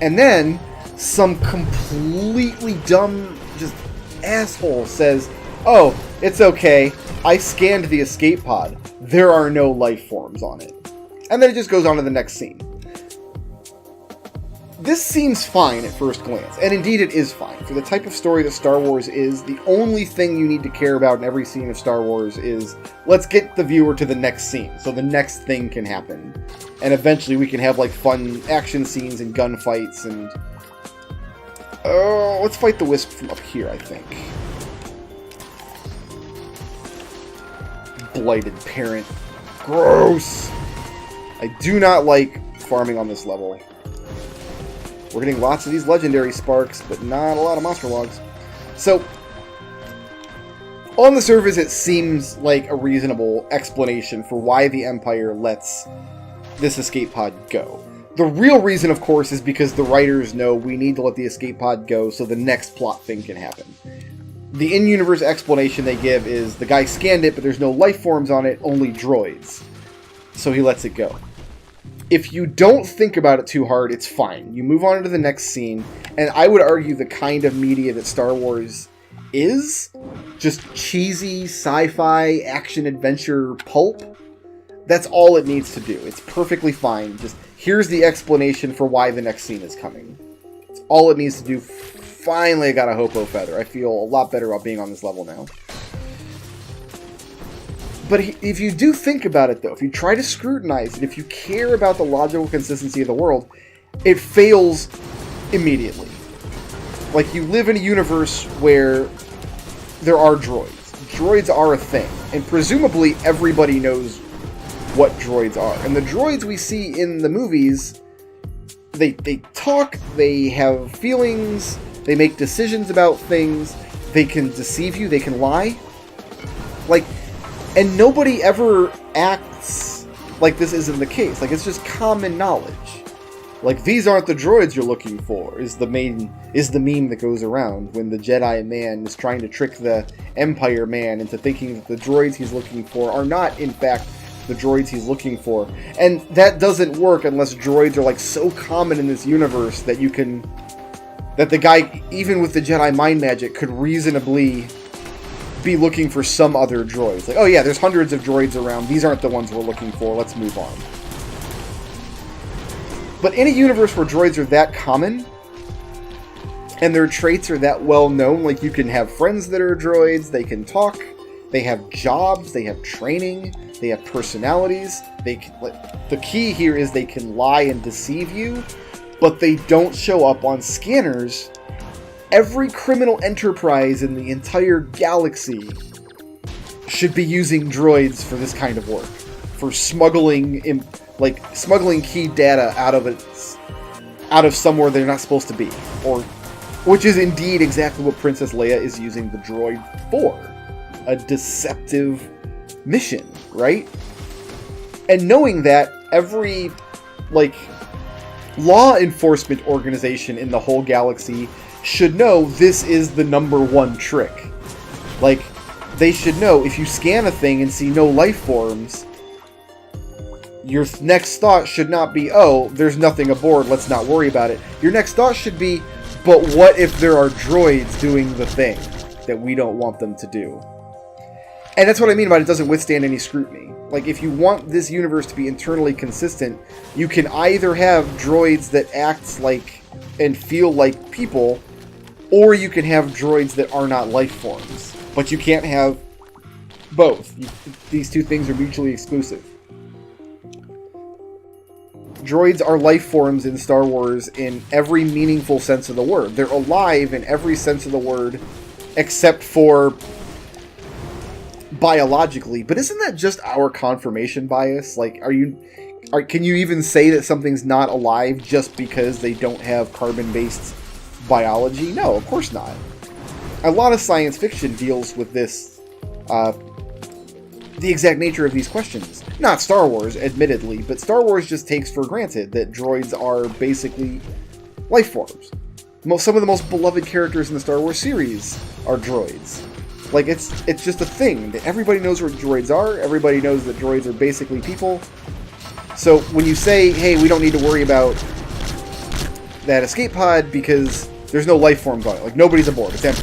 And then some completely dumb, just asshole says, oh, it's okay. I scanned the escape pod. There are no life forms on it. And then it just goes on to the next scene. This seems fine at first glance, and indeed it is fine. For the type of story that Star Wars is, the only thing you need to care about in every scene of Star Wars is, let's get the viewer to the next scene, so the next thing can happen. And eventually we can have, like, fun action scenes and gunfights, and... oh, let's fight the Wisp from up here, I think. Blighted parent. Gross! I do not like farming on this level. We're getting lots of these legendary sparks, but not a lot of monster logs. So, on the surface, it seems like a reasonable explanation for why the Empire lets this escape pod go. The real reason, of course, is because the writers know we need to let the escape pod go so the next plot thing can happen. The in-universe explanation they give is the guy scanned it, but there's no life forms on it, only droids. So he lets it go. If you don't think about it too hard, it's fine. You move on to the next scene, and I would argue the kind of media that Star Wars is, just cheesy sci-fi action-adventure pulp, That's all it needs to do. It's perfectly fine. Just here's the explanation for why the next scene is coming. It's all it needs to do. Finally, I got a Hopo feather. I feel a lot better about being on this level now. But if you do think about it, though, if you try to scrutinize it, if you care about the logical consistency of the world, it fails immediately. Like, you live in a universe where there are droids. Droids are a thing, and presumably everybody knows what droids are. And the droids we see in the movies, they talk, they have feelings, they make decisions about things, they can deceive you, they can lie. Like, and nobody ever acts like this isn't the case. Like, it's just common knowledge. Like, these aren't the droids you're looking for, is the meme that goes around when the Jedi man is trying to trick the Empire man into thinking that the droids he's looking for are not, in fact, the droids he's looking for. And that doesn't work unless droids are, like, so common in this universe that you can... that the guy, even with the Jedi mind magic, could reasonably be looking for some other droids. Like, oh yeah, there's hundreds of droids around. These aren't the ones we're looking for. Let's move on. But in a universe where droids are that common, and their traits are that well known, like you can have friends that are droids, they can talk, they have jobs, they have training, they have personalities. The key here is they can lie and deceive you, but they don't show up on scanners. Every criminal enterprise in the entire galaxy should be using droids for this kind of work. For smuggling key data out of somewhere they're not supposed to be. Which is indeed exactly what Princess Leia is using the droid for. A deceptive mission, right? And knowing that, every, law enforcement organization in the whole galaxy should know this is the #1 trick. Like, they should know if you scan a thing and see no life forms, your next thought should not be, oh, there's nothing aboard, let's not worry about it. Your next thought should be, but what if there are droids doing the thing that we don't want them to do? And that's what I mean by it doesn't withstand any scrutiny. Like, if you want this universe to be internally consistent, you can either have droids that act like and feel like people, or you can have droids that are not life forms. But you can't have both. These two things are mutually exclusive. Droids are life forms in Star Wars in every meaningful sense of the word. They're alive in every sense of the word, except for biologically. But isn't that just our confirmation bias? Like, can you even say that something's not alive just because they don't have carbon-based biology? No, of course not. A lot of science fiction deals with this, the exact nature of these questions. Not Star Wars, admittedly, but Star Wars just takes for granted that droids are basically life forms. Some of the most beloved characters in the Star Wars series are droids. Like, it's just a thing. That everybody knows what droids are, everybody knows that droids are basically people. So when you say, hey, we don't need to worry about that escape pod because there's no life forms on it, like, nobody's aboard, it's empty.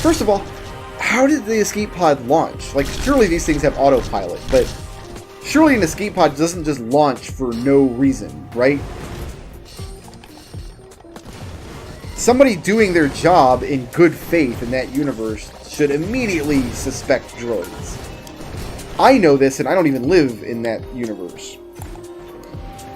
First of all, how did the escape pod launch? Like, surely these things have autopilot, but surely an escape pod doesn't just launch for no reason, right? Somebody doing their job in good faith in that universe should immediately suspect droids. I know this, and I don't even live in that universe.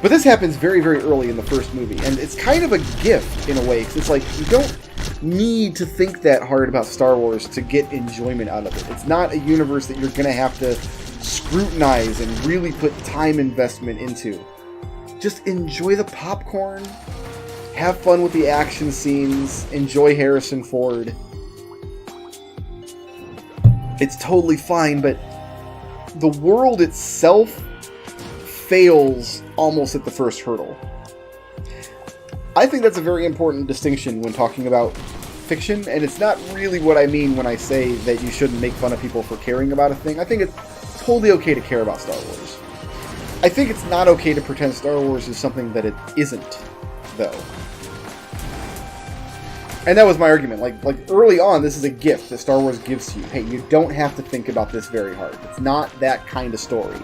But this happens very, very early in the first movie, and it's kind of a gift in a way, because it's like, you don't need to think that hard about Star Wars to get enjoyment out of it. It's not a universe that you're going to have to scrutinize and really put time investment into. Just enjoy the popcorn, have fun with the action scenes, enjoy Harrison Ford. It's totally fine, but the world itself fails almost at the first hurdle. I think that's a very important distinction when talking about fiction, and it's not really what I mean when I say that you shouldn't make fun of people for caring about a thing. I think it's totally okay to care about Star Wars. I think it's not okay to pretend Star Wars is something that it isn't, though. And that was my argument. Like early on, this is a gift that Star Wars gives to you. Hey, you don't have to think about this very hard. It's not that kind of story.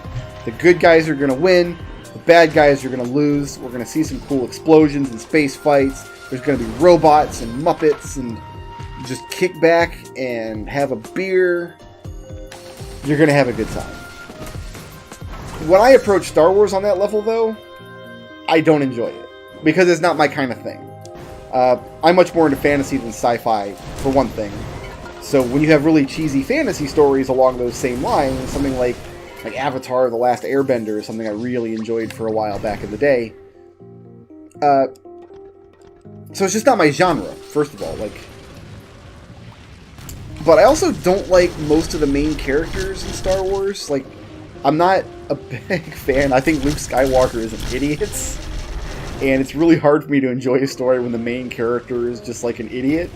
The good guys are going to win. The bad guys are going to lose. We're going to see some cool explosions and space fights. There's going to be robots and Muppets, and just kick back and have a beer. You're going to have a good time. When I approach Star Wars on that level, though, I don't enjoy it. Because it's not my kind of thing. I'm much more into fantasy than sci-fi, for one thing. So when you have really cheesy fantasy stories along those same lines, something like Avatar: The Last Airbender is something I really enjoyed for a while back in the day. So it's just not my genre, first of all. But I also don't like most of the main characters in Star Wars. I'm not a big fan. I think Luke Skywalker is an idiot. And it's really hard for me to enjoy a story when the main character is just like an idiot.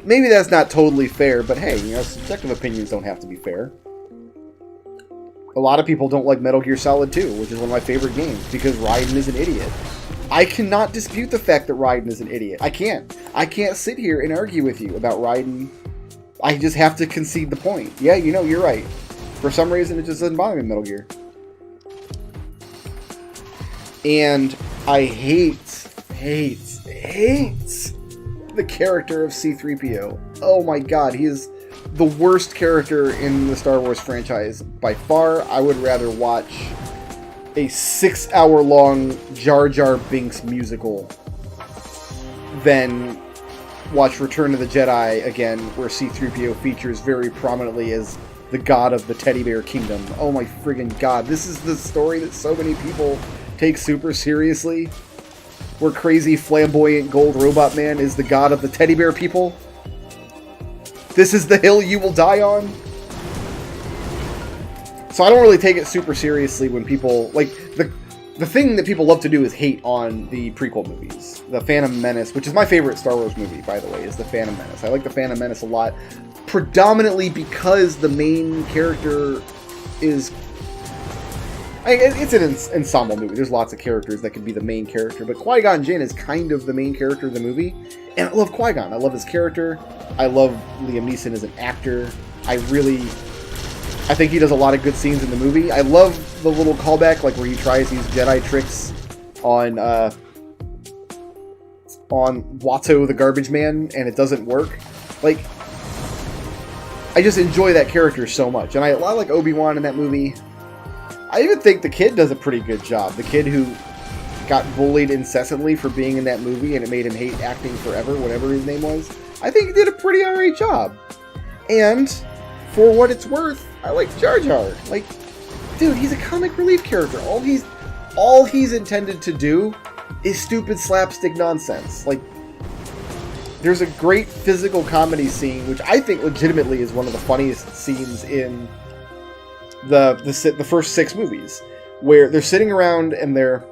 Maybe that's not totally fair, but hey, subjective opinions don't have to be fair. A lot of people don't like Metal Gear Solid 2, which is one of my favorite games, because Raiden is an idiot. I cannot dispute the fact that Raiden is an idiot. I can't. I can't sit here and argue with you about Raiden. I just have to concede the point. Yeah, you're right. For some reason, it just doesn't bother me in Metal Gear. And I hate the character of C-3PO. Oh my god, he is the worst character in the Star Wars franchise by far. I would rather watch a 6-hour-long Jar Jar Binks musical than watch Return of the Jedi again, where C-3PO features very prominently as the god of the Teddy Bear Kingdom. Oh my friggin' god, this is the story that so many people take super seriously, where crazy flamboyant gold robot man is the god of the teddy bear people. This is the hill you will die on. So I don't really take it super seriously when people the thing that people love to do is hate on the prequel movies. The Phantom Menace, which is my favorite Star Wars movie, by the way, is the Phantom Menace. I like the Phantom Menace a lot, predominantly because the main character is... It's an ensemble movie. There's lots of characters that could be the main character, but Qui-Gon Jinn is kind of the main character of the movie, and I love Qui-Gon. I love his character. I love Liam Neeson as an actor. I think he does a lot of good scenes in the movie. I love the little callback, where he tries these Jedi tricks on Watto the Garbage Man, and it doesn't work. I just enjoy that character so much, and I like Obi-Wan in that movie. I even think the kid does a pretty good job. The kid who got bullied incessantly for being in that movie and it made him hate acting forever, whatever his name was. I think he did a pretty alright job. And, for what it's worth, I like Jar Jar. Dude, he's a comic relief character. All he's intended to do is stupid slapstick nonsense. There's a great physical comedy scene, which I think legitimately is one of the funniest scenes in the first 6 movies, where they're sitting around and they're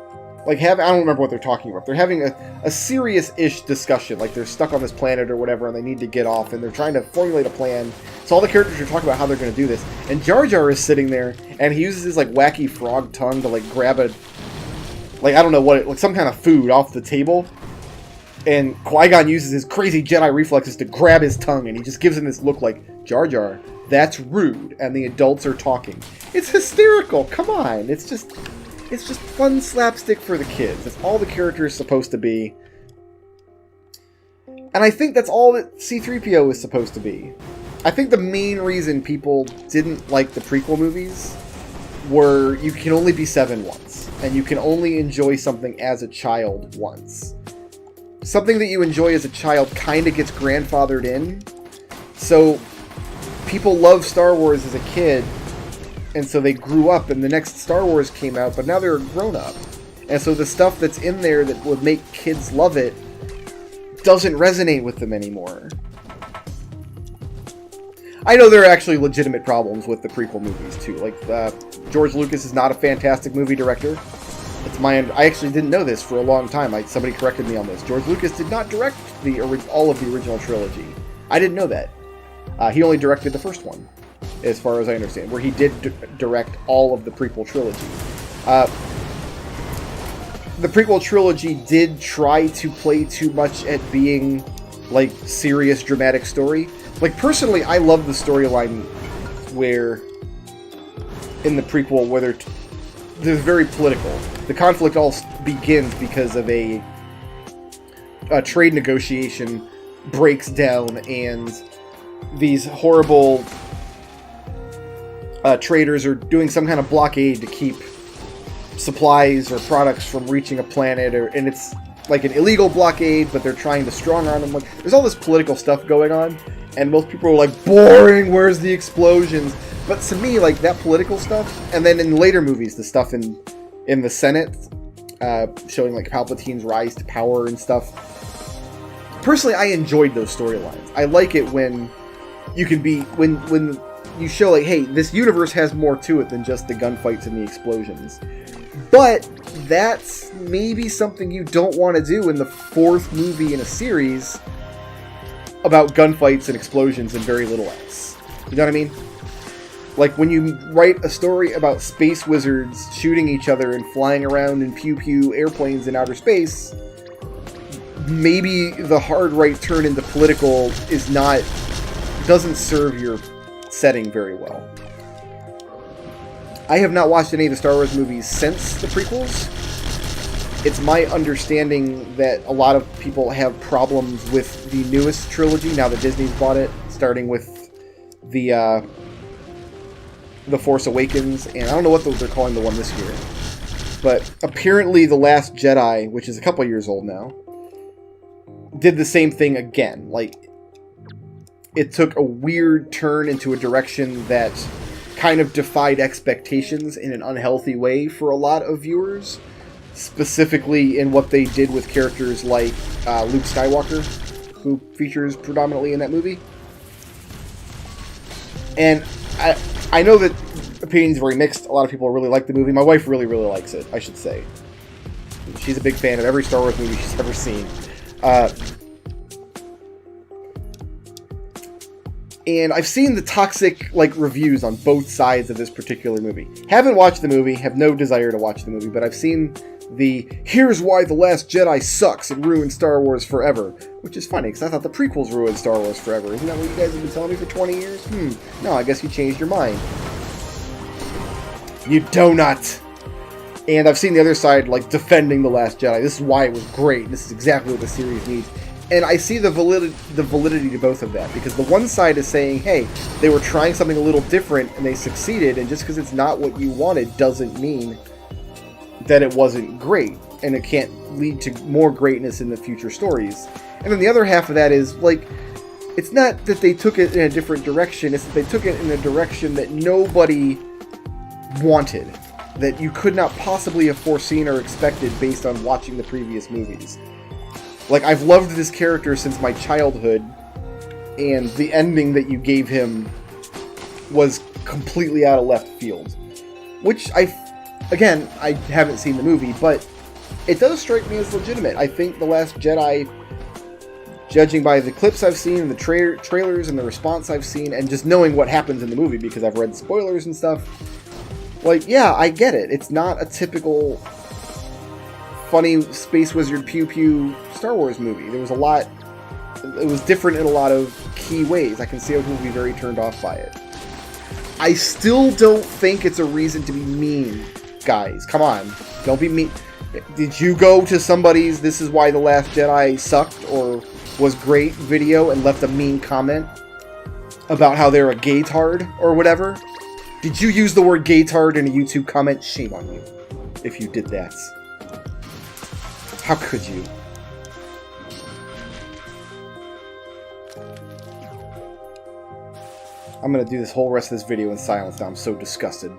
I don't remember what they're talking about. They're having a serious-ish discussion, they're stuck on this planet or whatever, and they need to get off, and they're trying to formulate a plan. So all the characters are talking about how they're going to do this, and Jar Jar is sitting there, and he uses his wacky frog tongue to grab a I don't know what some kind of food off the table, and Qui-Gon uses his crazy Jedi reflexes to grab his tongue, and he just gives him this look Jar Jar, that's rude, and the adults are talking. It's hysterical. Come on. It's just fun slapstick for the kids. That's all the character is supposed to be. And I think that's all that C-3PO is supposed to be. I think the main reason people didn't like the prequel movies were you can only be 7 once, and you can only enjoy something as a child once. Something that you enjoy as a child kind of gets grandfathered in. So people love Star Wars as a kid, and so they grew up, and the next Star Wars came out, but now they're grown up. And so the stuff that's in there that would make kids love it doesn't resonate with them anymore. I know there are actually legitimate problems with the prequel movies, too. George Lucas is not a fantastic movie director. I actually didn't know this for a long time. Somebody corrected me on this. George Lucas did not direct all of the original trilogy. I didn't know that. He only directed the first one, as far as I understand, where he did direct all of the prequel trilogy. The prequel trilogy did try to play too much at being like, serious, dramatic story. Like, personally, I love the storyline where, in the prequel, where they're very political. The conflict all begins because of a trade negotiation breaks down, and these horrible traders are doing some kind of blockade to keep supplies or products from reaching a planet, and it's like an illegal blockade, but they're trying to strong arm them. Like, there's all this political stuff going on, and most people are like, boring, where's the explosions? But to me, like, that political stuff, and then in later movies, the stuff in the Senate, showing like Palpatine's rise to power and stuff. Personally, I enjoyed those storylines. I like it when you can be, when you show like, hey, this universe has more to it than just the gunfights and the explosions. But that's maybe something you don't want to do in the 4th movie in a series about gunfights and explosions and very little else. You know what I mean? Like, when you write a story about space wizards shooting each other and flying around in pew-pew airplanes in outer space, maybe the hard right turn into political doesn't serve your setting very well. I have not watched any of the Star Wars movies since the prequels. It's my understanding that a lot of people have problems with the newest trilogy now that Disney's bought it, starting with the Force Awakens, and I don't know what they're calling the one this year. But apparently The Last Jedi, which is a couple years old now, did the same thing again. Like, it took a weird turn into a direction that kind of defied expectations in an unhealthy way for a lot of viewers, specifically in what they did with characters like Luke Skywalker, who features predominantly in that movie. And I know that opinions are very mixed. A lot of people really like the movie. My wife really, really likes it, I should say. She's a big fan of every Star Wars movie she's ever seen. And I've seen the toxic, like, reviews on both sides of this particular movie. Haven't watched the movie, have no desire to watch the movie, but I've seen the here's why The Last Jedi sucks and ruined Star Wars forever. Which is funny, because I thought the prequels ruined Star Wars forever. Isn't that what you guys have been telling me for 20 years? No, I guess you changed your mind. You donut! And I've seen the other side, like, defending The Last Jedi. This is why it was great. This is exactly what the series needs. And I see the validity to both of that, because the one side is saying, hey, they were trying something a little different and they succeeded, and just because it's not what you wanted doesn't mean that it wasn't great, and it can't lead to more greatness in the future stories. And then the other half of that is, like, it's not that they took it in a different direction, it's that they took it in a direction that nobody wanted, that you could not possibly have foreseen or expected based on watching the previous movies. Like, I've loved this character since my childhood, and the ending that you gave him was completely out of left field. Which, I haven't seen the movie, but it does strike me as legitimate. I think The Last Jedi, judging by the clips I've seen, and the trailers, and the response I've seen, and just knowing what happens in the movie, because I've read spoilers and stuff, like, yeah, I get it. It's not a typical funny space wizard pew-pew Star Wars movie. There was a lot... It was different in a lot of key ways. I can see how people would be very turned off by it. I still don't think it's a reason to be mean, guys. Come on. Don't be mean. Did you go to somebody's This Is Why The Last Jedi Sucked or Was Great video and left a mean comment about how they're a gaytard or whatever? Did you use the word gaytard in a YouTube comment? Shame on you if you did that. How could you? I'm gonna do this whole rest of this video in silence now. I'm so disgusted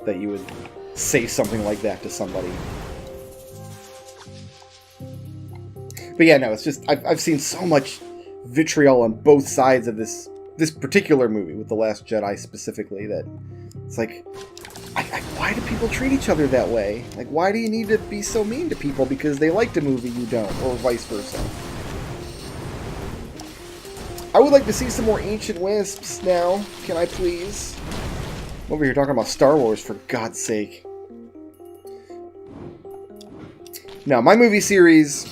that you would say something like that to somebody. But yeah, no, it's just, I've seen so much vitriol on both sides of this particular movie, with The Last Jedi specifically, that it's like, why do people treat each other that way? Like, why do you need to be so mean to people because they liked a movie you don't, or vice versa? I would like to see some more Ancient Wisps now. Can I please? I'm over here talking about Star Wars, for God's sake. Now, my movie series,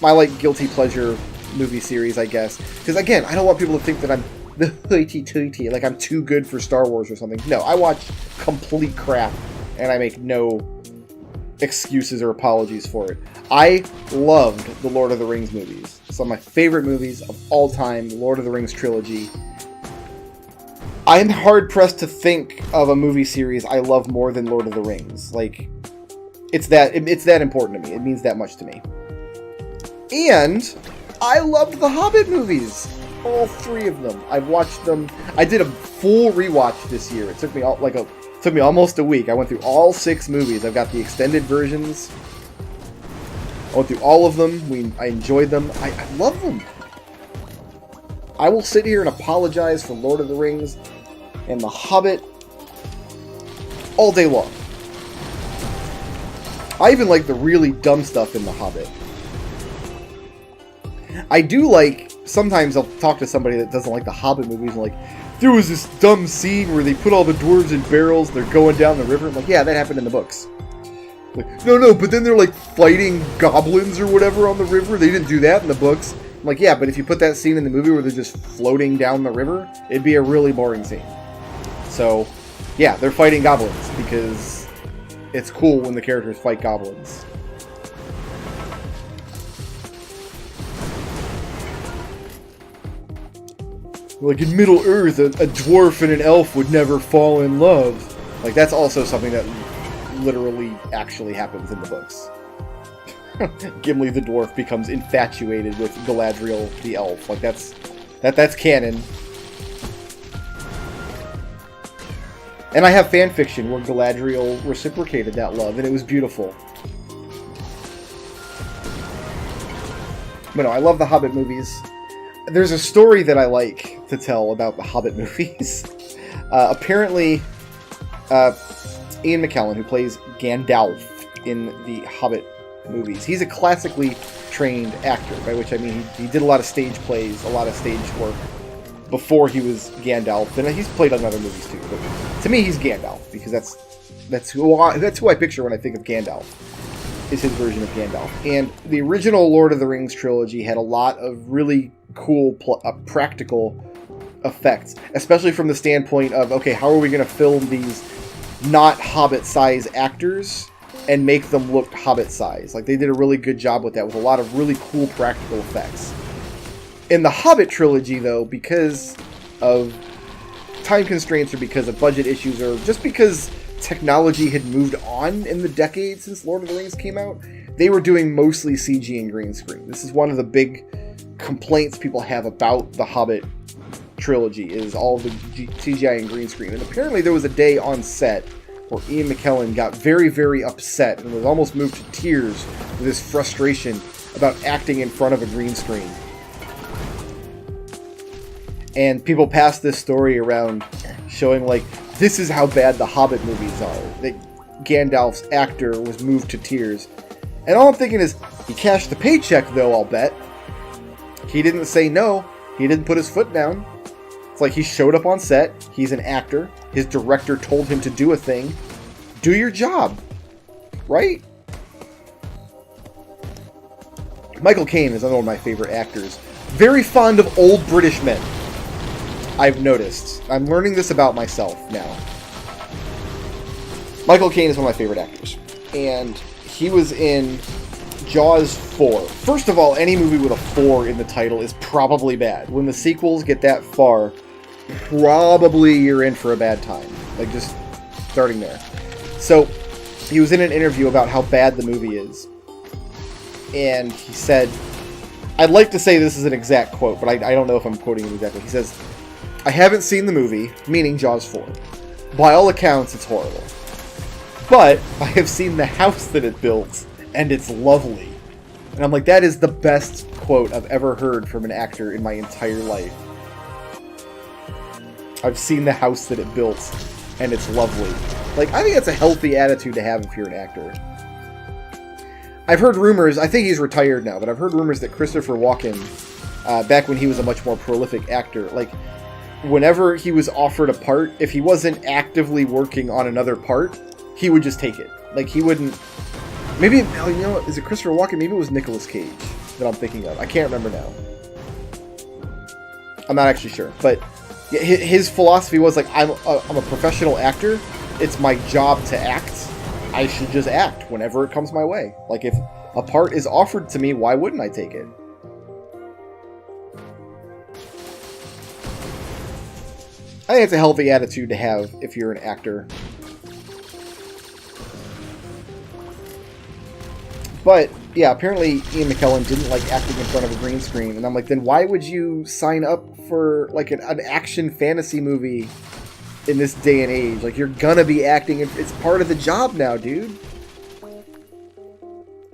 my like guilty pleasure movie series, I guess. Because again, I don't want people to think that I'm the hoity-toity, like I'm too good for Star Wars or something. No, I watch complete crap, and I make no excuses or apologies for it. I loved the Lord of the Rings movies. Some of my favorite movies of all time, the Lord of the Rings trilogy. I'm hard-pressed to think of a movie series I love more than Lord of the Rings. Like, it's that important to me. It means that much to me. And I loved the Hobbit movies. All 3 of them. I've watched them. I did a full rewatch this year. It took me almost a week. I went through all 6 movies. I've got the extended versions. I went through all of them. I enjoyed them. I love them. I will sit here and apologize for Lord of the Rings and The Hobbit all day long. I even like the really dumb stuff in The Hobbit. I do like, sometimes I'll talk to somebody that doesn't like the Hobbit movies and like, there was this dumb scene where they put all the dwarves in barrels, they're going down the river. I'm like, yeah, that happened in the books. Like, no, but then they're like fighting goblins or whatever on the river. They didn't do that in the books. I'm like, yeah, but if you put that scene in the movie where they're just floating down the river, it'd be a really boring scene. So, yeah, they're fighting goblins because it's cool when the characters fight goblins. Like in Middle Earth, a dwarf and an elf would never fall in love. Like, that's also something that literally actually happens in the books. Gimli the dwarf becomes infatuated with Galadriel the elf. Like, that's canon. And I have fan fiction where Galadriel reciprocated that love, and it was beautiful. But no, I love the Hobbit movies. There's a story that I like to tell about the Hobbit movies. Apparently, Ian McKellen, who plays Gandalf in the Hobbit movies, he's a classically trained actor, by which I mean he did a lot of stage plays, a lot of stage work before he was Gandalf, and he's played on other movies too. But to me, he's Gandalf because that's who I picture when I think of Gandalf. Is his version of Gandalf. And the original Lord of the Rings trilogy had a lot of really cool practical effects, especially from the standpoint of, okay, how are we going to film these not Hobbit-size actors and make them look Hobbit-size? Like, they did a really good job with that, with a lot of really cool practical effects. In the Hobbit trilogy, though, because of time constraints or because of budget issues or just because technology had moved on in the decade since Lord of the Rings came out, they were doing mostly CG and green screen. This is one of the big complaints people have about the Hobbit trilogy, is all the CGI and green screen. And apparently there was a day on set where Ian McKellen got very, very upset and was almost moved to tears with his frustration about acting in front of a green screen. And people passed this story around showing, like, this is how bad the Hobbit movies are. That Gandalf's actor was moved to tears. And all I'm thinking is, he cashed the paycheck, though, I'll bet. He didn't say no. He didn't put his foot down. It's like he showed up on set. He's an actor. His director told him to do a thing. Do your job. Right? Michael Caine is another one of my favorite actors. Very fond of old British men. I've noticed. I'm learning this about myself now. Michael Caine is one of my favorite actors. And he was in Jaws 4. First of all, any movie with a 4 in the title is probably bad. When the sequels get that far, probably you're in for a bad time. Like, just starting there. So, he was in an interview about how bad the movie is. And he said, I'd like to say this is an exact quote, but I don't know if I'm quoting him exactly. He says, I haven't seen the movie, meaning Jaws 4. By all accounts, it's horrible. But I have seen the house that it built, and it's lovely. And I'm like, that is the best quote I've ever heard from an actor in my entire life. I've seen the house that it built, and it's lovely. Like, I think that's a healthy attitude to have if you're an actor. I've heard rumors, I think he's retired now, but I've heard rumors that Christopher Walken, back when he was a much more prolific actor, like, whenever he was offered a part, if he wasn't actively working on another part, he would just take it. Like, he wouldn't... Maybe, you know, is it Christopher Walken? Maybe it was Nicolas Cage. that I'm thinking of. I can't remember now. I'm not actually sure, but yeah, his philosophy was like, I'm a professional actor. It's my job to act. I should just act whenever it comes my way. Like, if a part is offered to me, why wouldn't I take it? I think it's a healthy attitude to have if you're an actor. But, yeah, apparently Ian McKellen didn't like acting in front of a green screen. And I'm like, then why would you sign up for, like, an action fantasy movie in this day and age? Like, you're gonna be acting. It's part of the job now, dude.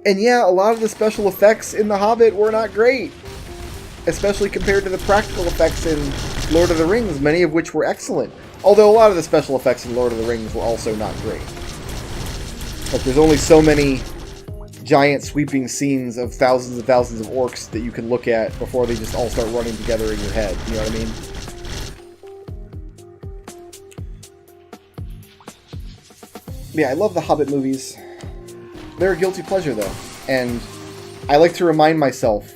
And yeah, a lot of the special effects in The Hobbit were not great. Especially compared to the practical effects in Lord of the Rings, many of which were excellent. Although a lot of the special effects in Lord of the Rings were also not great. Like, there's only so many giant sweeping scenes of thousands and thousands of orcs that you can look at before they just all start running together in your head. You know what I mean? Yeah, I love the Hobbit movies. They're a guilty pleasure, though. And I like to remind myself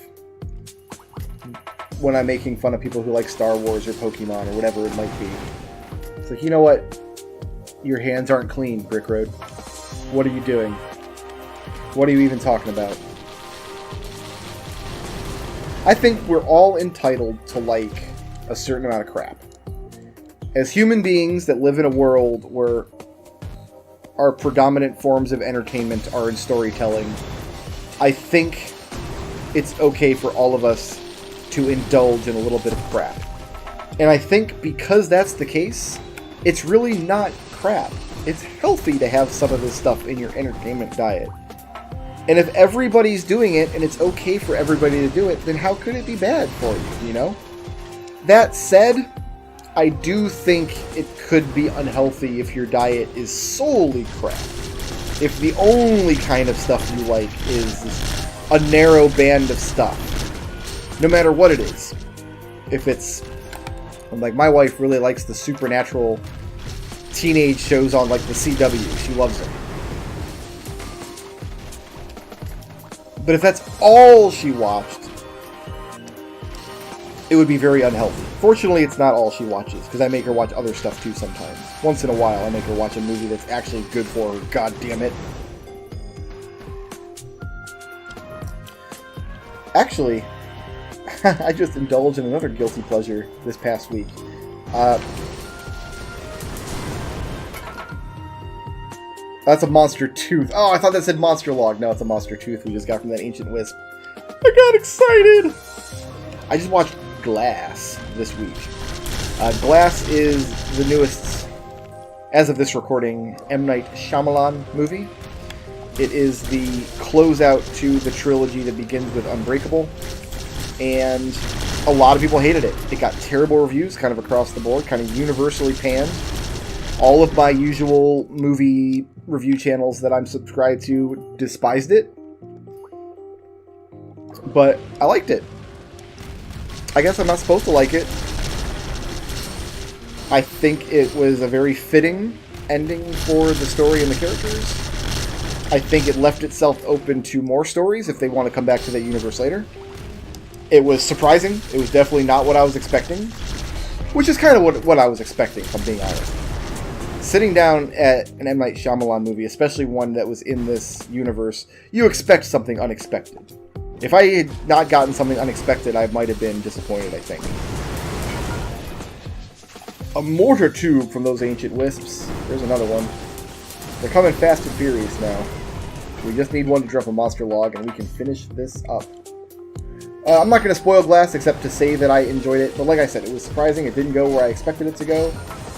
when I'm making fun of people who like Star Wars or Pokemon or whatever it might be. It's like, you know what? Your hands aren't clean, Brickroad. What are you doing? What are you even talking about? I think we're all entitled to like a certain amount of crap. As human beings that live in a world where our predominant forms of entertainment are in storytelling, I think it's okay for all of us to indulge in a little bit of crap. And I think because that's the case, it's really not crap. It's healthy to have some of this stuff in your entertainment diet. And if everybody's doing it and it's okay for everybody to do it, then how could it be bad for you, you know? That said, I do think it could be unhealthy if your diet is solely crap. If the only kind of stuff you like is a narrow band of stuff. No matter what it is. If it's... like, my wife really likes the supernatural teenage shows on, like, the CW. She loves them. But if that's all she watched, it would be very unhealthy. Fortunately, it's not all she watches, because I make her watch other stuff too sometimes. Once in a while, I make her watch a movie that's actually good for her. God damn it. Actually, I just indulged in another guilty pleasure this past week. That's a monster tooth. Oh, I thought that said monster log. No, it's a monster tooth we just got from that ancient wisp. I got excited! I just watched Glass this week. Glass is the newest, as of this recording, M. Night Shyamalan movie. It is the closeout to the trilogy that begins with Unbreakable. And a lot of people hated it. It got terrible reviews kind of across the board, kind of universally panned. All of my usual movie review channels that I'm subscribed to despised it. But I liked it. I guess I'm not supposed to like it. I think it was a very fitting ending for the story and the characters. I think it left itself open to more stories if they want to come back to that universe later. It was surprising. It was definitely not what I was expecting. Which is kind of what I was expecting, if I'm being honest. Sitting down at an M. Night Shyamalan movie, especially one that was in this universe, you expect something unexpected. If I had not gotten something unexpected, I might have been disappointed, I think. A mortar tube from those ancient wisps. There's another one. They're coming fast and furious now. We just need one to drop a monster log and we can finish this up. I'm not going to spoil Glass except to say that I enjoyed it. But like I said, it was surprising. It didn't go where I expected it to go.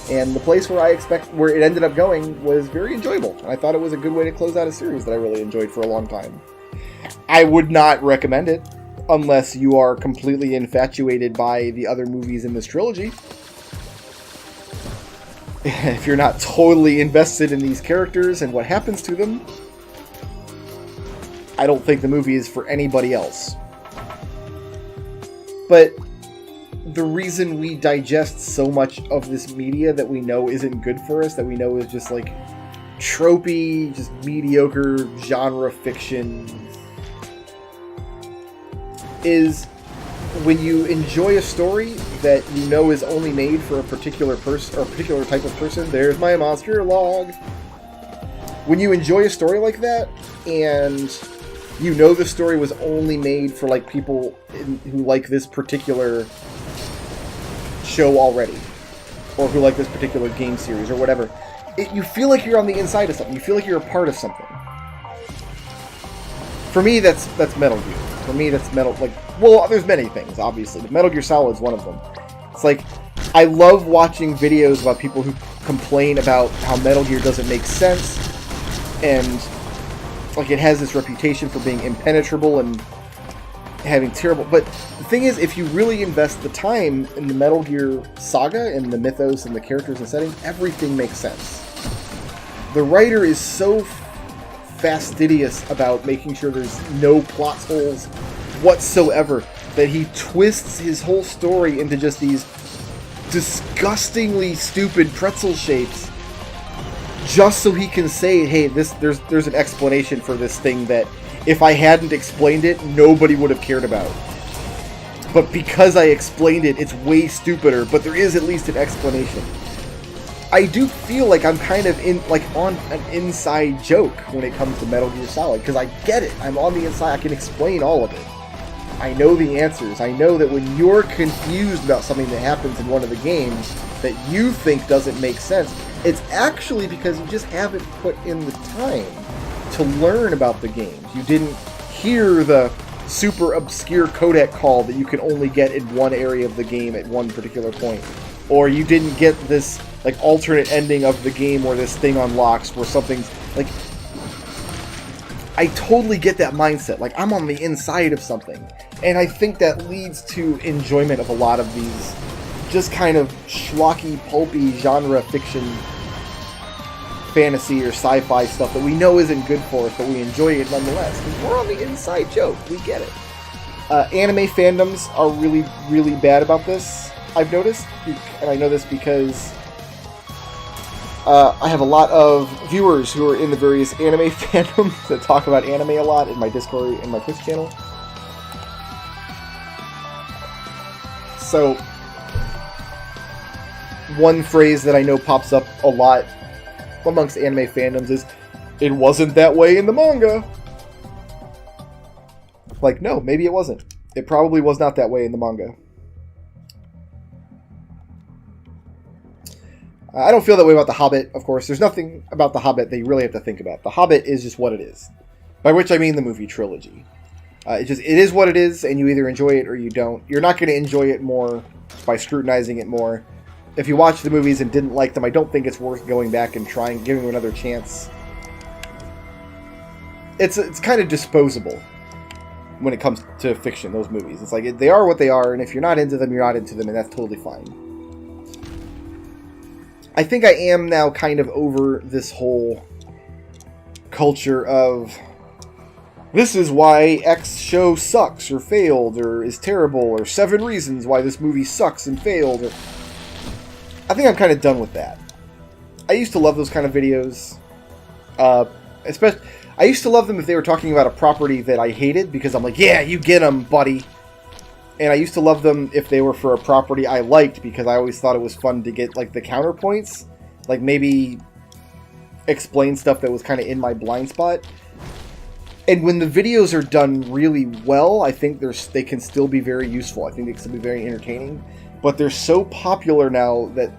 And the place where it ended up going was very enjoyable. And I thought it was a good way to close out a series that I really enjoyed for a long time. I would not recommend it unless you are completely infatuated by the other movies in this trilogy. If you're not totally invested in these characters and what happens to them, I don't think the movie is for anybody else. But the reason we digest so much of this media that we know isn't good for us, that we know is just like tropey, just mediocre genre fiction, is when you enjoy a story that you know is only made for a particular person or a particular type of person. There's my monster log. When you enjoy a story like that, and you know the story was only made for like people who like this particular show already, or who like this particular game series or whatever, you feel like you're on the inside of something. You feel like you're a part of something. For me, that's Metal Gear. For me, that's well, there's many things, obviously, but Metal Gear Solid is one of them. It's like, I love watching videos about people who complain about how Metal Gear doesn't make sense, and like it has this reputation for being impenetrable and having terrible... But the thing is, if you really invest the time in the Metal Gear saga and the mythos and the characters and setting, everything makes sense. The writer is so fastidious about making sure there's no plot holes whatsoever that he twists his whole story into just these disgustingly stupid pretzel shapes just so he can say, hey, there's an explanation for this thing that if I hadn't explained it, nobody would have cared about. But because I explained it, it's way stupider, but there is at least an explanation. I do feel like I'm kind of on an inside joke when it comes to Metal Gear Solid, because I get it. I'm on the inside. I can explain all of it. I know the answers. I know that when you're confused about something that happens in one of the games that you think doesn't make sense, it's actually because you just haven't put in the time to learn about the games. You didn't hear the super obscure codec call that you can only get in one area of the game at one particular point. Or you didn't get this like alternate ending of the game where this thing unlocks where something's like... I totally get that mindset. Like, I'm on the inside of something. And I think that leads to enjoyment of a lot of these just kind of schlocky, pulpy genre fiction fantasy or sci-fi stuff that we know isn't good for us, but we enjoy it nonetheless. Because we're on the inside joke. We get it. Anime fandoms are really, really bad about this, I've noticed. And I know this because I have a lot of viewers who are in the various anime fandoms that talk about anime a lot in my Discord and my Twitch channel. So, one phrase that I know pops up a lot amongst anime fandoms is, "It wasn't that way in the manga." Like, no, maybe it wasn't. It probably was not that way in the manga. I don't feel that way about The Hobbit, of course. There's nothing about The Hobbit that you really have to think about. The Hobbit is just what it is. By which I mean the movie trilogy. It is what it is, and you either enjoy it or you don't. You're not going to enjoy it more by scrutinizing it more. If you watch the movies and didn't like them, I don't think it's worth going back and giving them another chance. It's kind of disposable when it comes to fiction, those movies. It's like, they are what they are, and if you're not into them, you're not into them, and that's totally fine. I think I am now kind of over this whole culture of, this is why X show sucks or failed or is terrible, or 7 reasons why this movie sucks and failed. I think I'm kind of done with that. I used to love those kind of videos. Especially, I used to love them if they were talking about a property that I hated, because I'm like, yeah, you get them, buddy. And I used to love them if they were for a property I liked, because I always thought it was fun to get like the counterpoints. Like maybe explain stuff that was kind of in my blind spot. And when the videos are done really well, I think they can still be very useful. I think they can still be very entertaining. But they're so popular now that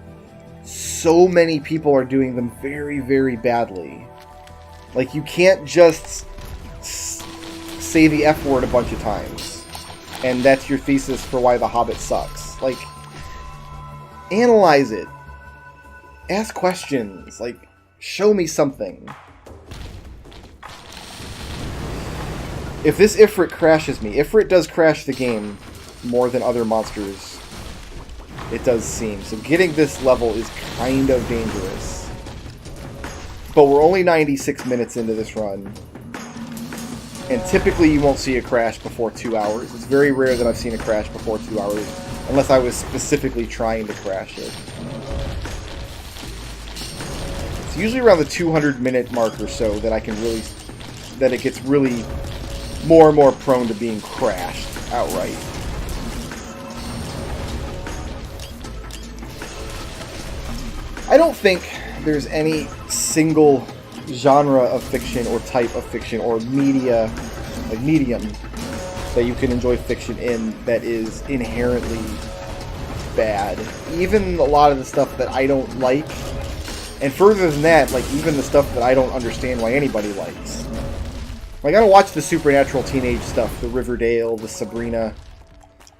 so many people are doing them very, very badly. Like, you can't just say the F word a bunch of times, and that's your thesis for why The Hobbit sucks. Like, analyze it. Ask questions. Like, show me something. If this Ifrit crashes me, Ifrit does crash the game more than other monsters, it does seem. So getting this level is kind of dangerous. But we're only 96 minutes into this run. And typically you won't see a crash before 2 hours. It's very rare that I've seen a crash before 2 hours, unless I was specifically trying to crash it. It's usually around the 200-minute mark or so that I can really... that it gets really more and more prone to being crashed outright. I don't think there's any single genre of fiction or type of fiction or media, like medium, that you can enjoy fiction in that is inherently bad. Even a lot of the stuff that I don't like, and further than that, like even the stuff that I don't understand why anybody likes. Like, I don't watch the supernatural teenage stuff, the Riverdale, the Sabrina,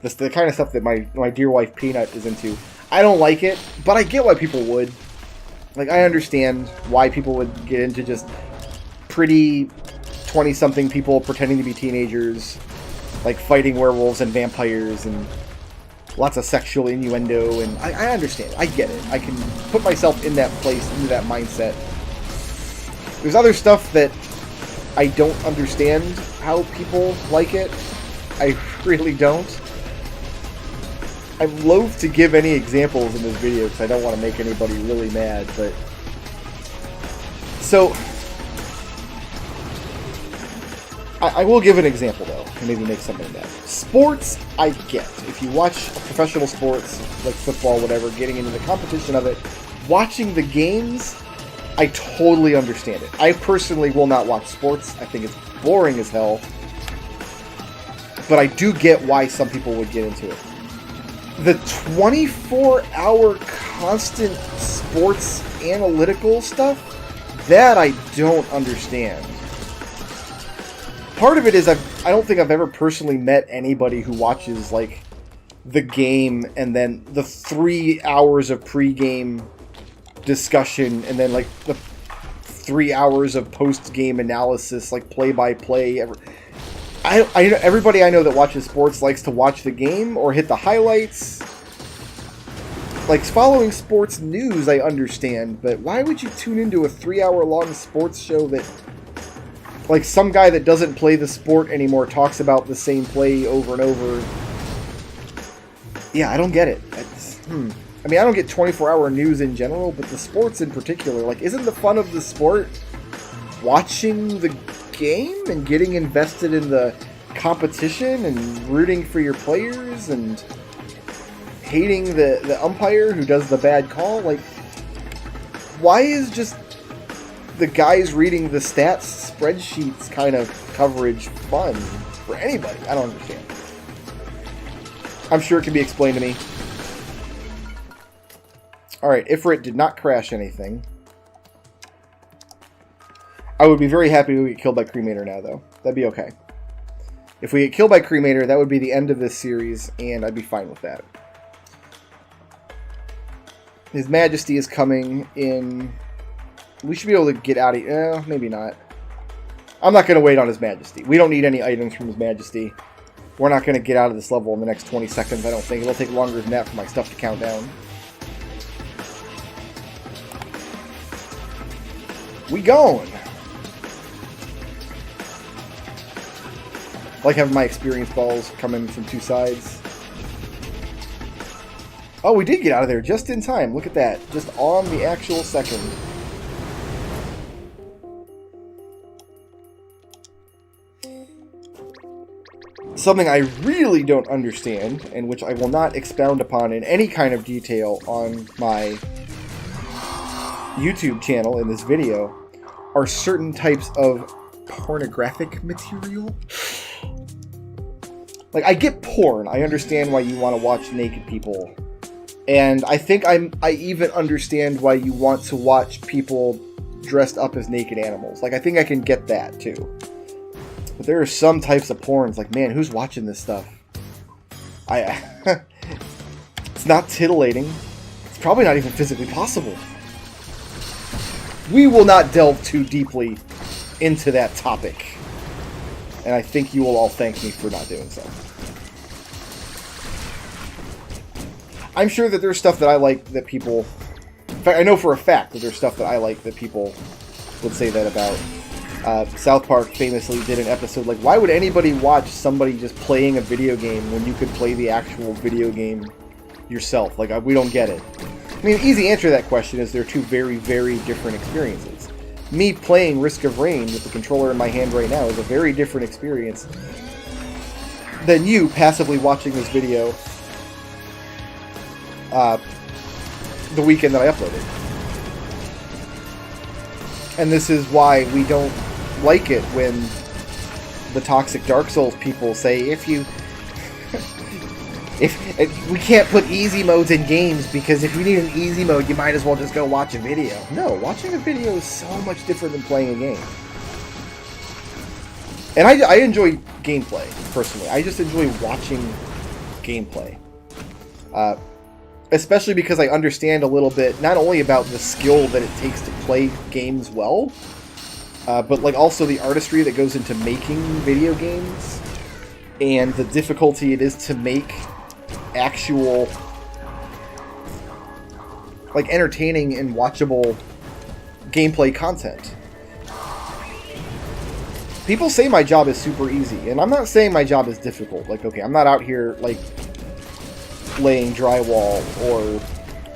the kind of stuff that my dear wife Peanut is into. I don't like it, but I get why people would. Like, I understand why people would get into just pretty 20-something people pretending to be teenagers, like fighting werewolves and vampires and lots of sexual innuendo, and I understand. I get it. I can put myself in that place, into that mindset. There's other stuff that I don't understand how people like it. I really don't. I'm loath to give any examples in this video because I don't want to make anybody really mad, but... So... I will give an example, though, and maybe make something mad. Sports, I get. If you watch professional sports, like football, whatever, getting into the competition of it, watching the games, I totally understand it. I personally will not watch sports. I think it's boring as hell. But I do get why some people would get into it. The 24-hour constant sports analytical stuff, that I don't understand. Part of it is I don't think I've ever personally met anybody who watches, like, the game and then the 3 hours of pre-game discussion and then, like, the 3 hours of post-game analysis, like, play-by-play. Everybody I know that watches sports likes to watch the game or hit the highlights. Like, following sports news, I understand, but why would you tune into a 3-hour-long sports show that, like, some guy that doesn't play the sport anymore talks about the same play over and over? Yeah, I don't get it. I mean, I don't get 24-hour news in general, but the sports in particular. Like, isn't the fun of the sport watching the game and getting invested in the competition and rooting for your players and hating the umpire who does the bad call? Like, why is just the guys reading the stats spreadsheets kind of coverage fun for anybody? I don't understand. I'm sure it can be explained to me. Alright, Ifrit did not crash anything. I would be very happy if we get killed by Cremator now, though. That'd be okay. If we get killed by Cremator, that would be the end of this series, and I'd be fine with that. His Majesty is coming in... We should be able to get out of here. Maybe not. I'm not going to wait on His Majesty. We don't need any items from His Majesty. We're not going to get out of this level in the next 20 seconds, I don't think. It'll take longer than that for my stuff to count down. We going! I like having my experience balls coming from two sides. Oh, we did get out of there just in time. Look at that. Just on the actual second. Something I really don't understand, and which I will not expound upon in any kind of detail on my YouTube channel in this video, are certain types of pornographic material. Like, I get porn. I understand why you want to watch naked people. And I think I even understand why you want to watch people dressed up as naked animals. Like, I think I can get that, too. But there are some types of porns, like, man, who's watching this stuff? It's not titillating. It's probably not even physically possible. We will not delve too deeply into that topic. And I think you will all thank me for not doing so. I'm sure that there's stuff that I like that people... In fact, I know for a fact that there's stuff that I like that people would say that about. South Park famously did an episode like, why would anybody watch somebody just playing a video game when you could play the actual video game yourself? Like, we don't get it. I mean, the easy answer to that question is they're two very, very different experiences. me playing Risk of Rain with the controller in my hand right now is a very different experience than you passively watching this video the weekend that I uploaded. And this is why we don't like it when the toxic Dark Souls people say, if we can't put easy modes in games because if you need an easy mode, you might as well just go watch a video. No, watching a video is so much different than playing a game. And I enjoy gameplay, personally. I just enjoy watching gameplay. Especially because I understand a little bit, not only about the skill that it takes to play games well, but like also the artistry that goes into making video games, and the difficulty it is to make actual, like, entertaining and watchable gameplay content. People say my job is super easy, and I'm not saying my job is difficult. Like, okay, I'm not out here, like, laying drywall or,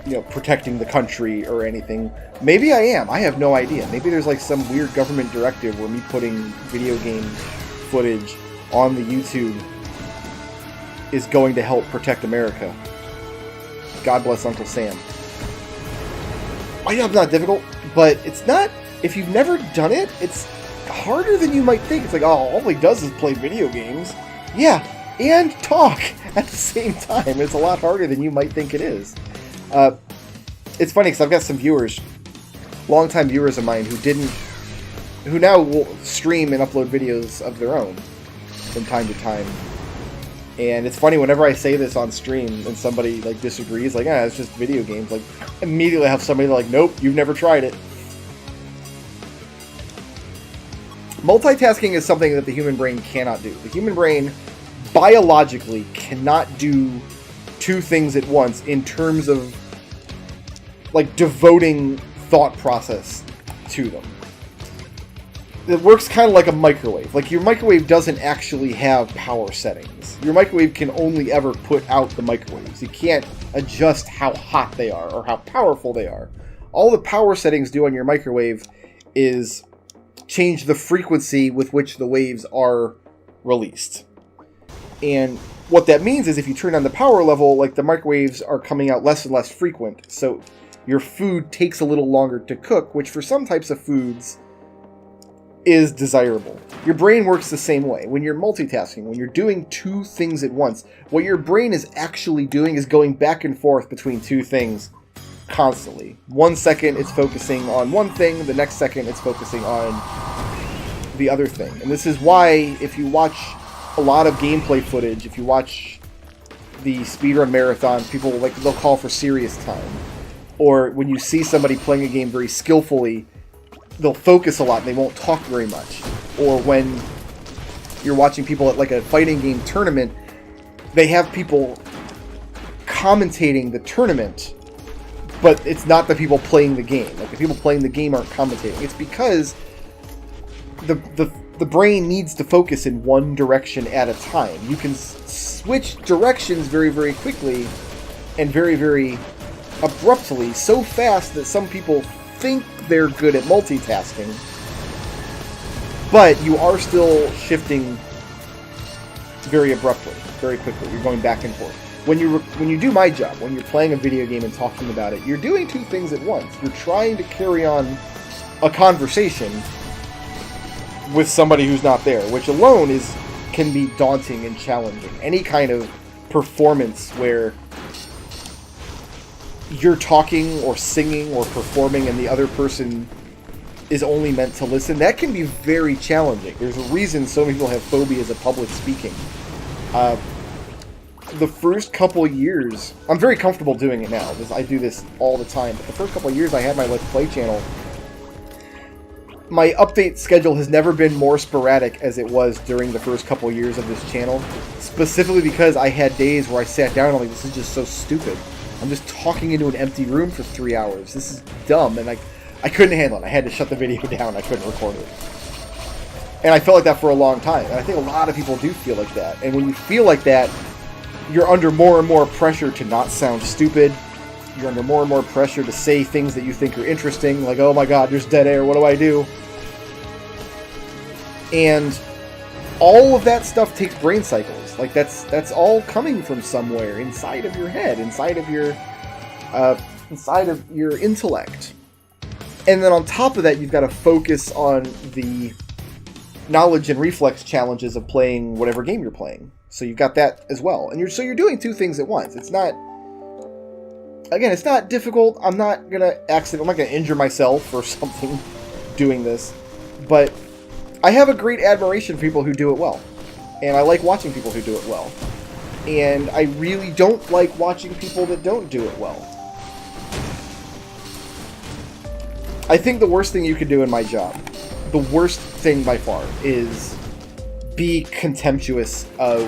you know, protecting the country or anything. Maybe I am. I have no idea. Maybe there's, like, some weird government directive where me putting video game footage on the YouTube is going to help protect America. God bless Uncle Sam. My job's not difficult, but it's not... If you've never done it, it's harder than you might think. It's like, oh, all he does is play video games. Yeah, and talk at the same time. It's a lot harder than you might think it is. It's funny because I've got some viewers, longtime viewers of mine, who now will stream and upload videos of their own from time to time. And it's funny, whenever I say this on stream and somebody, like, disagrees, like, it's just video games, like, immediately have somebody like, nope, you've never tried it. Multitasking is something that the human brain cannot do. The human brain, biologically, cannot do two things at once in terms of, like, devoting thought process to them. It works kind of like a microwave. Like, your microwave doesn't actually have power settings. Your microwave can only ever put out the microwaves. You can't adjust how hot they are or how powerful they are. All the power settings do on your microwave is change the frequency with which the waves are released. And what that means is if you turn on the power level, like, the microwaves are coming out less and less frequent. So your food takes a little longer to cook, which for some types of foods is desirable. Your brain works the same way. When you're multitasking, when you're doing two things at once, what your brain is actually doing is going back and forth between two things constantly. 1 second it's focusing on one thing, the next second it's focusing on the other thing. And this is why, if you watch a lot of gameplay footage, if you watch the speedrun marathons, people, like, they'll call for serious time. Or when you see somebody playing a game very skillfully, they'll focus a lot and they won't talk very much. Or when you're watching people at, like, a fighting game tournament, they have people commentating the tournament, but it's not the people playing the game. Like, the people playing the game aren't commentating. It's because the brain needs to focus in one direction at a time. You can switch directions very, very quickly and very, very abruptly, so fast that some people think they're good at multitasking, but you are still shifting very abruptly, very quickly. You're going back and forth. When you do my job, when you're playing a video game and talking about it, you're doing two things at once. You're trying to carry on a conversation with somebody who's not there, which alone can be daunting and challenging. Any kind of performance where you're talking or singing or performing and the other person is only meant to listen, that can be very challenging. There's a reason so many people have phobias of public speaking. The first couple years, I'm very comfortable doing it now, because I do this all the time, but the first couple of years I had my Let's Play channel, my update schedule has never been more sporadic as it was during the first couple of years of this channel, specifically because I had days where I sat down and I'm like, this is just so stupid. I'm just talking into an empty room for 3 hours. This is dumb, and I couldn't handle it. I had to shut the video down. I couldn't record it. And I felt like that for a long time, and I think a lot of people do feel like that. And when you feel like that, you're under more and more pressure to not sound stupid, You're under more and more pressure to say things that you think are interesting, like, oh my god, there's dead air, what do I do? And all of that stuff takes brain cycles. Like, that's all coming from somewhere inside of your head, inside of your intellect. And then on top of that, you've got to focus on the knowledge and reflex challenges of playing whatever game you're playing. So you've got that as well. And you're doing two things at once. It's not difficult. I'm not gonna injure myself or something doing this. But I have a great admiration for people who do it well. And I like watching people who do it well. And I really don't like watching people that don't do it well. I think the worst thing you could do in my job, the worst thing by far, is be contemptuous of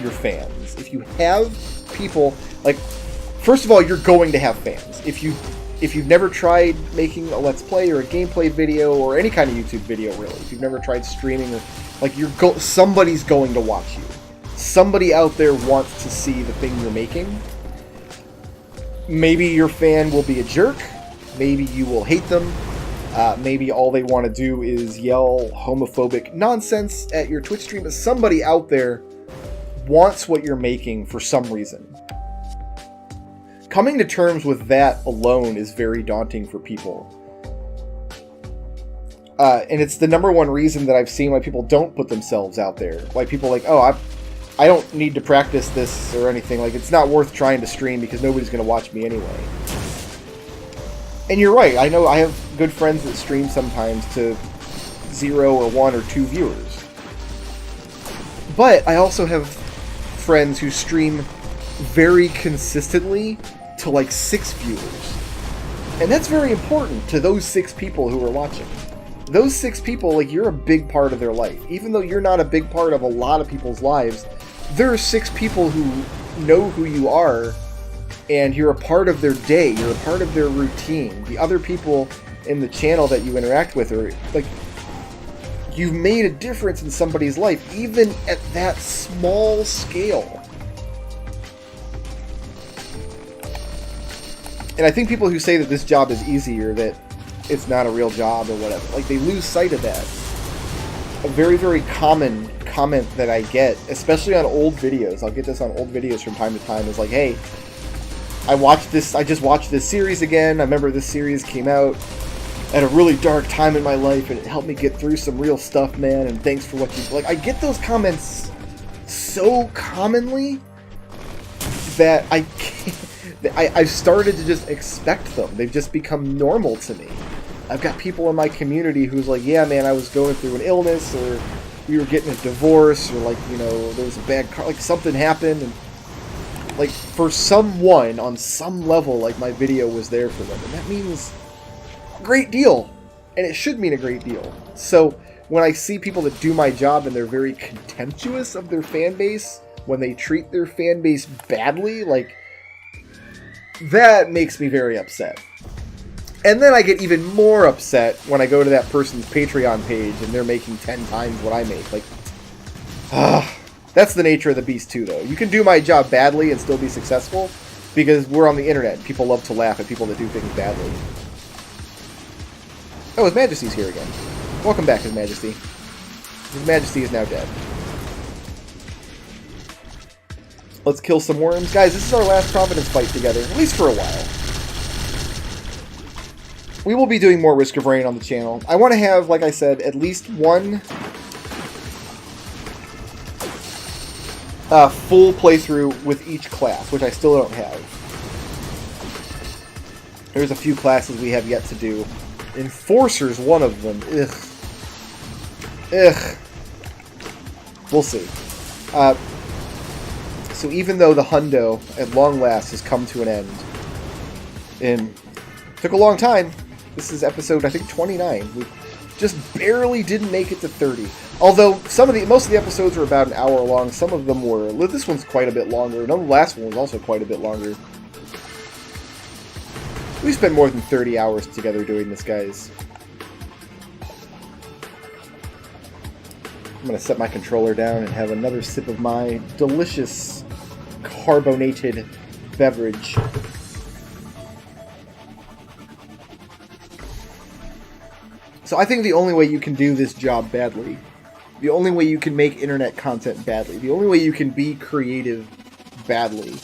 your fans. If you have people, like, first of all, you're going to have fans. If you've never tried making a Let's Play or a gameplay video or any kind of YouTube video, really, if you've never tried streaming, or like, somebody's going to watch you. Somebody out there wants to see the thing you're making. Maybe your fan will be a jerk. Maybe you will hate them. Maybe all they want to do is yell homophobic nonsense at your Twitch stream. But somebody out there wants what you're making for some reason. Coming to terms with that alone is very daunting for people. And it's the number one reason that I've seen why people don't put themselves out there. Why people are like, oh, I don't need to practice this or anything. Like, it's not worth trying to stream because nobody's going to watch me anyway. And you're right. I know I have good friends that stream sometimes to 0 or 1 or 2 viewers. But I also have friends who stream very consistently to like 6 viewers. And that's very important to those 6 people who are watching. Those 6 people, like, you're a big part of their life. Even though you're not a big part of a lot of people's lives, there are 6 people who know who you are, and you're a part of their day, you're a part of their routine. The other people in the channel that you interact with are, like, you've made a difference in somebody's life, even at that small scale. And I think people who say that this job is easy or that it's not a real job or whatever, like, they lose sight of that. A very, very common comment that I get, especially on old videos, I'll get this on old videos from time to time, is like, hey, I just watched this series again. I remember this series came out at a really dark time in my life, and it helped me get through some real stuff, man, and thanks for what you... Like, I get those comments so commonly that I've started to just expect them. They've just become normal to me. I've got people in my community who's like, yeah, man, I was going through an illness, or we were getting a divorce, or, like, you know, there was a bad car, like, something happened, and, like, for someone, on some level, like, my video was there for them. And that means a great deal. And it should mean a great deal. So, when I see people that do my job and they're very contemptuous of their fan base, when they treat their fan base badly, like, that makes me very upset. And then I get even more upset when I go to that person's Patreon page and they're making 10 times what I make. Like, that's the nature of the beast too, though. You can do my job badly and still be successful, because we're on the internet. People love to laugh at people that do things badly. Oh, His Majesty's here again. Welcome back, His Majesty. His Majesty is now dead. Let's kill some worms. Guys, this is our last Providence fight together, at least for a while. We will be doing more Risk of Rain on the channel. I want to have, like I said, at least one full playthrough with each class, which I still don't have. There's a few classes we have yet to do. Enforcer's one of them. Ugh. We'll see. So even though the Hundo, at long last, has come to an end, and took a long time. This is episode, I think, 29. We just barely didn't make it to 30. Although most of the episodes were about an hour long. Some of them were. This one's quite a bit longer. And the last one was also quite a bit longer. We spent more than 30 hours together doing this, guys. I'm going to set my controller down and have another sip of my delicious carbonated beverage. So I think the only way you can do this job badly, the only way you can make internet content badly, the only way you can be creative badly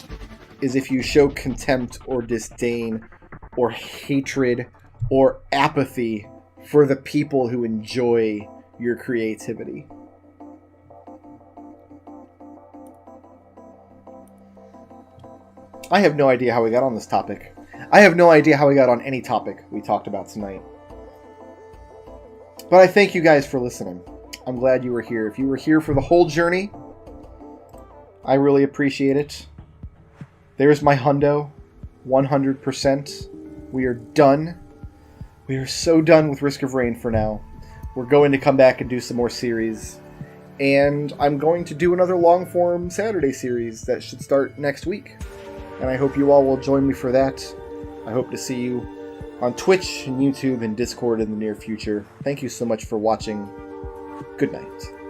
is if you show contempt or disdain or hatred or apathy for the people who enjoy your creativity. I have no idea how we got on this topic. I have no idea how we got on any topic we talked about tonight. But I thank you guys for listening. I'm glad you were here. If you were here for the whole journey, I really appreciate it. There's my hundo. 100%. We are done. We are so done with Risk of Rain for now. We're going to come back and do some more series. And I'm going to do another long-form Saturday series that should start next week. And I hope you all will join me for that. I hope to see you on Twitch and YouTube and Discord in the near future. Thank you so much for watching. Good night.